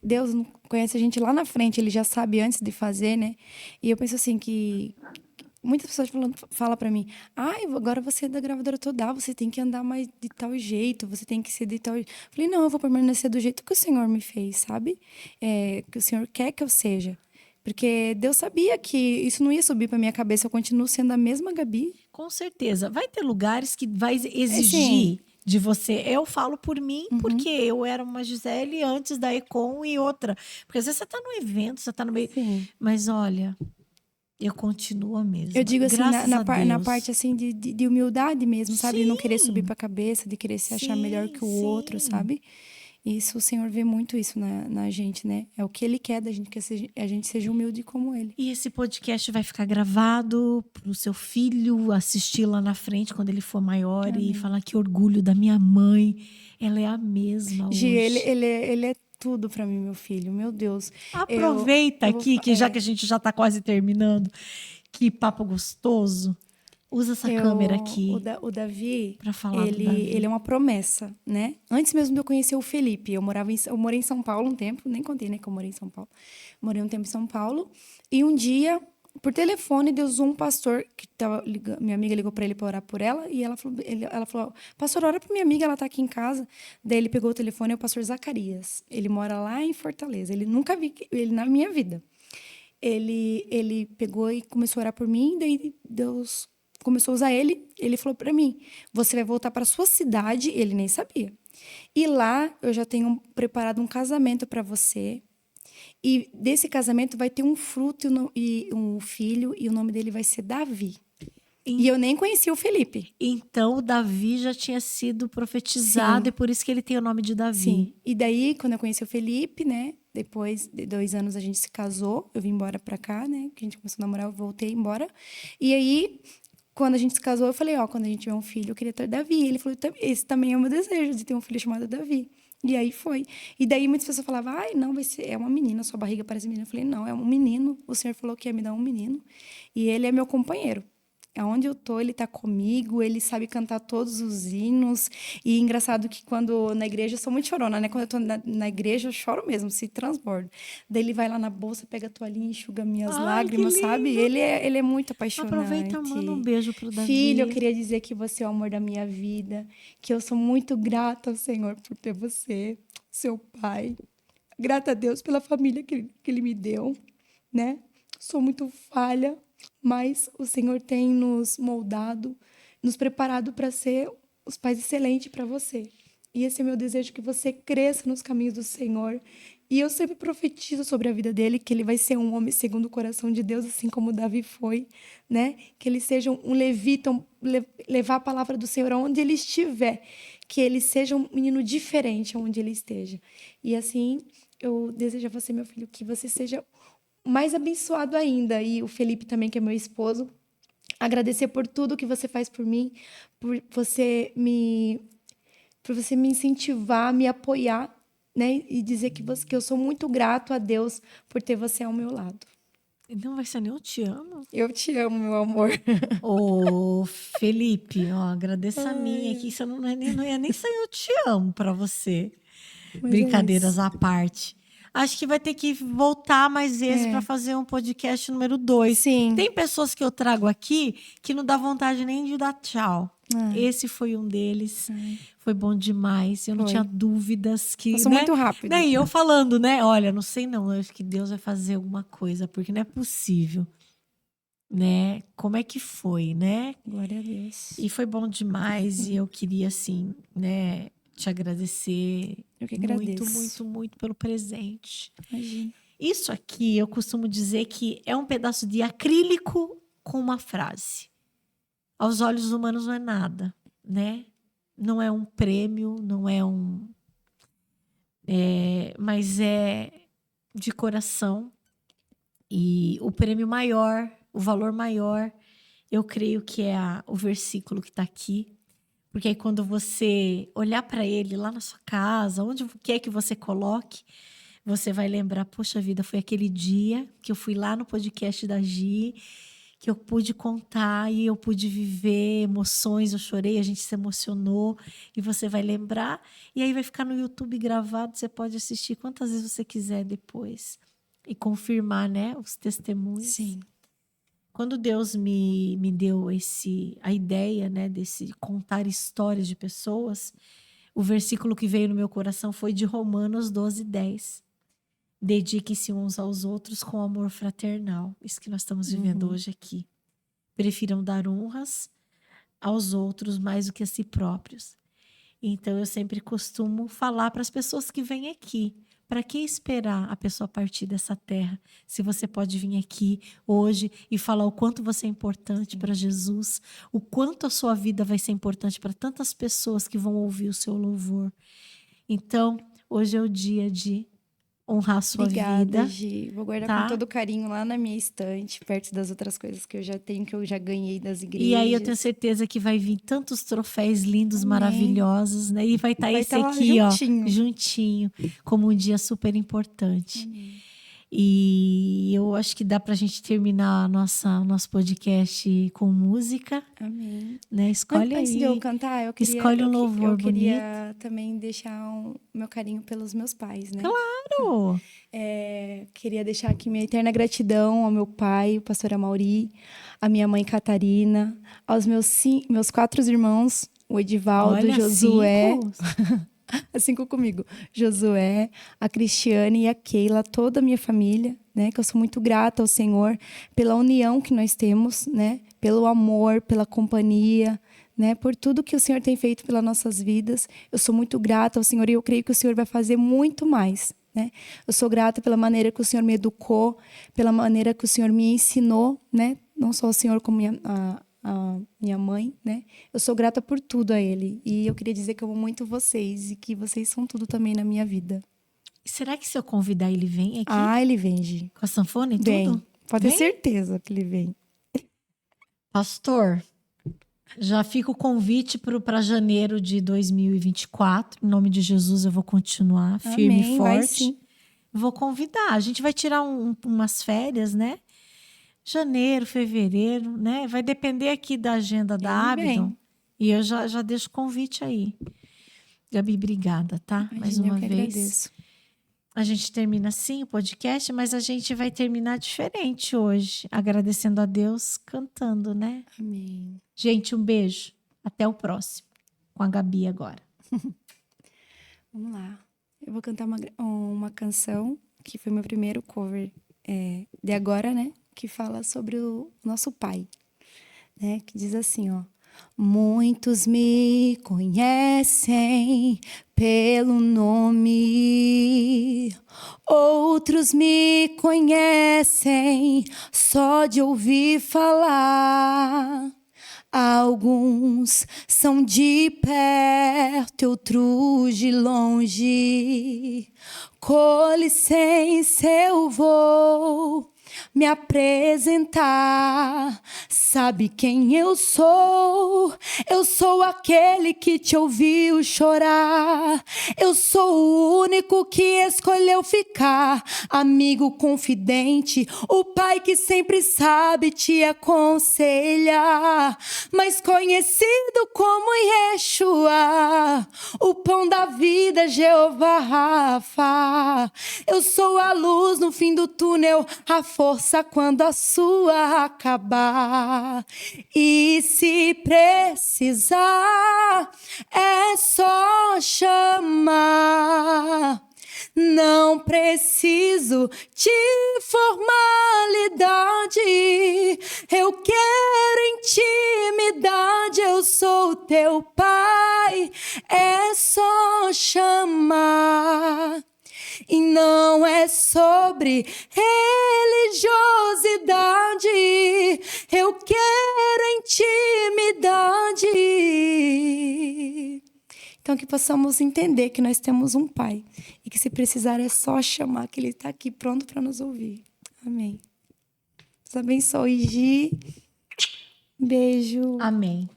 Speaker 2: Deus conhece a gente lá na frente, ele já sabe antes de fazer, né? E eu penso assim que muitas pessoas falam pra mim, agora você é da gravadora Total, você tem que andar mais de tal jeito, você tem que ser de tal jeito. Eu falei, não, eu vou permanecer do jeito que o Senhor me fez, sabe? Que o Senhor quer que eu seja. Porque Deus sabia que isso não ia subir pra minha cabeça, eu continuo sendo a mesma Gabi.
Speaker 1: Com certeza. Vai ter lugares que vai
Speaker 2: Sim.
Speaker 1: exigir de você. Eu falo por mim,
Speaker 2: Uhum.
Speaker 1: porque eu era uma Gisele antes da Econ e outra. Porque às vezes você tá no evento, você tá no meio.
Speaker 2: Sim.
Speaker 1: Mas olha, eu continuo a mesma.
Speaker 2: Eu digo assim,
Speaker 1: Graças a
Speaker 2: na
Speaker 1: Deus.
Speaker 2: parte assim de humildade mesmo, sabe? De não querer
Speaker 1: Sim.
Speaker 2: subir pra cabeça, de querer se achar melhor que o outro,
Speaker 1: sim.
Speaker 2: sabe? Isso, o Senhor vê muito isso na gente, né? É o que Ele quer da gente, que a gente seja humilde como Ele.
Speaker 1: E esse podcast vai ficar gravado pro seu filho assistir lá na frente quando ele for maior e
Speaker 2: Amém.
Speaker 1: falar que orgulho da minha mãe. Ela é a mesma
Speaker 2: Gi,
Speaker 1: hoje.
Speaker 2: ele é tudo pra mim, meu filho. Meu Deus.
Speaker 1: Aproveita
Speaker 2: eu vou
Speaker 1: aqui,
Speaker 2: fa-
Speaker 1: que já que a gente já tá quase terminando, que papo gostoso. Usa essa câmera aqui
Speaker 2: O Davi,
Speaker 1: pra falar do Davi.
Speaker 2: ele é uma promessa, né? Antes mesmo de eu conhecer o Felipe, eu morei em São Paulo um tempo, nem contei, né, que eu morei em São Paulo. Morei um tempo em São Paulo e um dia, por telefone, Deus usou um pastor que tava ligando, minha amiga ligou pra ele pra orar por ela e ela falou, pastor, ora pra minha amiga, ela tá aqui em casa. Daí ele pegou o telefone, é o pastor Zacarias. Ele mora lá em Fortaleza. Ele nunca vi ele na minha vida. Ele pegou e começou a orar por mim, daí Deus começou a usar ele. Ele falou pra mim, você vai voltar pra sua cidade. Ele nem sabia. E lá eu já tenho preparado um casamento pra você. E desse casamento vai ter um fruto e um filho, e o nome dele vai ser Davi. E eu nem conhecia o Felipe.
Speaker 1: Então, o Davi já tinha sido profetizado
Speaker 2: Sim.
Speaker 1: e por isso que ele tem o nome de Davi.
Speaker 2: Sim. E daí, quando eu conheci o Felipe, né? Depois de 2 anos a gente se casou. Eu vim embora pra cá, né? Que a gente começou a namorar, eu voltei embora. E aí, quando a gente se casou, eu falei, quando a gente tiver um filho, eu queria ter Davi. Ele falou, esse também é o meu desejo, de ter um filho chamado Davi. E aí foi. E daí muitas pessoas falavam, não, é uma menina, sua barriga parece menina. Eu falei, não, é um menino. O Senhor falou que ia me dar um menino. E ele é meu companheiro. Aonde eu tô, ele tá comigo, ele sabe cantar todos os hinos. E engraçado que quando na igreja, eu sou muito chorona, né? Quando eu tô na igreja, eu choro mesmo, se transbordo. Daí ele vai lá na bolsa, pega a toalhinha, enxuga minhas lágrimas,
Speaker 1: que
Speaker 2: sabe?
Speaker 1: lindo.
Speaker 2: Ele é muito apaixonante.
Speaker 1: Aproveita, manda um beijo pro Davi.
Speaker 2: Filho, eu queria dizer que você é o amor da minha vida, que eu sou muito grata ao Senhor por ter você, seu pai. Grata a Deus pela família que Ele me deu, né? Sou muito falha, mas o Senhor tem nos moldado, nos preparado para ser os pais excelentes para você. E esse é meu desejo, que você cresça nos caminhos do Senhor. E eu sempre profetizo sobre a vida dele, que ele vai ser um homem segundo o coração de Deus, assim como Davi foi, né? Que ele seja um levita, levar a palavra do Senhor aonde ele estiver. Que ele seja um menino diferente aonde ele esteja. E assim, eu desejo a você, meu filho, que você seja mais abençoado ainda. E o Felipe também, que é meu esposo. Agradecer por tudo que você faz por mim, por você me incentivar, me apoiar, né? E dizer que eu sou muito grato a Deus por ter você ao meu lado.
Speaker 1: Não vai ser nem eu te amo.
Speaker 2: Eu te amo, meu amor.
Speaker 1: Ô, Felipe, agradeça a mim aqui. Isso não ia nem ser eu te amo pra você.
Speaker 2: Mas
Speaker 1: Brincadeiras à parte. Acho que vai ter que voltar mais vezes para fazer um podcast número 2.
Speaker 2: Sim.
Speaker 1: Tem pessoas que eu trago aqui que não dá vontade nem de dar tchau. Esse foi um deles. Foi bom demais. Eu não tinha dúvidas que...
Speaker 2: Passou muito rápido.
Speaker 1: Né? E eu falando, né? Olha, não sei não. Eu acho que Deus vai fazer alguma coisa, porque não é possível. Né? Como é que foi, né?
Speaker 2: Glória a Deus.
Speaker 1: E foi bom demais. E eu queria, assim, né... te agradecer
Speaker 2: Eu que
Speaker 1: muito,
Speaker 2: agradeço.
Speaker 1: muito, muito pelo presente.
Speaker 2: Imagina.
Speaker 1: Isso aqui eu costumo dizer que é um pedaço de acrílico com uma frase. Aos olhos humanos não é nada, né? Não é um prêmio, não é um... mas é de coração. E o prêmio maior, o valor maior, eu creio que é o versículo que está aqui. Porque aí quando você olhar para ele lá na sua casa, onde quer que você coloque, você vai lembrar, poxa vida, foi aquele dia que eu fui lá no podcast da Gi, que eu pude contar e eu pude viver emoções, eu chorei, a gente se emocionou, e você vai lembrar, e aí vai ficar no YouTube gravado, você pode assistir quantas vezes você quiser depois, e confirmar, né, os testemunhos.
Speaker 2: Sim.
Speaker 1: quando Deus me deu a ideia, né, desse contar histórias de pessoas, o versículo que veio no meu coração foi de Romanos 12:10. Dediquem-se uns aos outros com amor fraternal. Isso que nós estamos vivendo hoje aqui. Prefiram dar honras aos outros mais do que a si próprios. Então, eu sempre costumo falar para as pessoas que vêm aqui, para que esperar a pessoa partir dessa terra? Se você pode vir aqui hoje e falar o quanto você é importante para Jesus, o quanto a sua vida vai ser importante para tantas pessoas que vão ouvir o seu louvor. Então, hoje é o dia de honrar a sua
Speaker 2: Obrigada,
Speaker 1: vida.
Speaker 2: Gi. Vou guardar
Speaker 1: tá?
Speaker 2: com todo carinho lá na minha estante, perto das outras coisas que eu já tenho, que eu já ganhei das igrejas.
Speaker 1: E aí eu tenho certeza que vai vir tantos troféus lindos,
Speaker 2: Amém.
Speaker 1: maravilhosos, né? E vai estar
Speaker 2: Vai
Speaker 1: esse
Speaker 2: tá lá
Speaker 1: aqui,
Speaker 2: juntinho.
Speaker 1: ó, juntinho, como um dia super importante.
Speaker 2: Amém.
Speaker 1: E eu acho que dá pra gente terminar nosso podcast com música,
Speaker 2: Amém.
Speaker 1: né? Escolhe
Speaker 2: Antes
Speaker 1: aí.
Speaker 2: de eu cantar,
Speaker 1: Escolhe um louvor
Speaker 2: eu queria também deixar meu carinho pelos meus pais, né?
Speaker 1: Claro!
Speaker 2: Queria deixar aqui minha eterna gratidão ao meu pai, o pastor Amauri, à minha mãe Catarina, aos meus 4 irmãos, o Edivaldo,
Speaker 1: Olha,
Speaker 2: Josué,
Speaker 1: 5.
Speaker 2: 5 comigo, Josué, a Cristiane e a Keila, toda a minha família, né? Que eu sou muito grata ao Senhor pela união que nós temos, né? Pelo amor, pela companhia, né? Por tudo que o Senhor tem feito pelas nossas vidas. Eu sou muito grata ao Senhor e eu creio que o Senhor vai fazer muito mais, né? Eu sou grata pela maneira que o Senhor me educou, pela maneira que o Senhor me ensinou, né? Não só o Senhor como a minha mãe, né? Eu sou grata por tudo a Ele. E eu queria dizer que eu amo muito vocês e que vocês são tudo também na minha vida.
Speaker 1: Será que se eu convidar ele vem aqui?
Speaker 2: Ah, ele vem, Gi.
Speaker 1: Com a sanfona e
Speaker 2: Vem.
Speaker 1: tudo?
Speaker 2: Pode ter certeza que ele vem.
Speaker 1: Pastor, já fica o convite para janeiro de 2024. Em nome de Jesus, eu vou continuar firme
Speaker 2: Amém,
Speaker 1: e
Speaker 2: vai
Speaker 1: forte.
Speaker 2: sim.
Speaker 1: Vou convidar. A gente vai tirar umas férias, né? Janeiro, fevereiro, né? Vai depender aqui da agenda da
Speaker 2: Ele vem.
Speaker 1: Abdon. E eu já deixo o convite aí. Gabi, obrigada, tá? Mais
Speaker 2: Imagina,
Speaker 1: uma
Speaker 2: eu que
Speaker 1: vez.
Speaker 2: agradeço.
Speaker 1: A gente termina assim o podcast, mas a gente vai terminar diferente hoje. Agradecendo a Deus, cantando, né?
Speaker 2: Amém.
Speaker 1: Gente, um beijo. Até o próximo. Com a Gabi agora.
Speaker 2: Vamos lá. Eu vou cantar uma canção que foi meu primeiro cover de agora, né? Que fala sobre o nosso pai, né? Que diz assim, ó. Muitos me conhecem pelo nome, outros me conhecem só de ouvir falar. Alguns são de perto, outros de longe. Com licença, eu vou me apresentar. Sabe quem eu sou? Eu sou aquele que te ouviu chorar. Eu sou o único que escolheu ficar. Amigo confidente, o pai que sempre sabe te aconselhar. Mas conhecido como Yeshua, o pão da vida, Jeová Rafa. Eu sou a luz no fim do túnel, a força quando a sua acabar. E se precisar, é só chamar. Não preciso de formalidade. Eu quero intimidade. Eu sou teu pai. É só chamar. E não é sobre religiosidade. Eu quero intimidade. Então, que possamos entender que nós temos um pai. E que se precisar é só chamar, que ele está aqui pronto para nos ouvir. Amém. Deus abençoe, Gi. Beijo.
Speaker 1: Amém.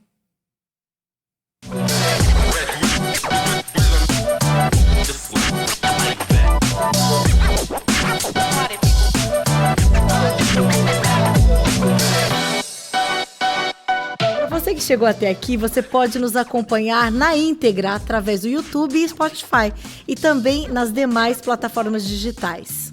Speaker 1: Para você que chegou até aqui, você pode nos acompanhar na íntegra através do YouTube e Spotify e também nas demais plataformas digitais.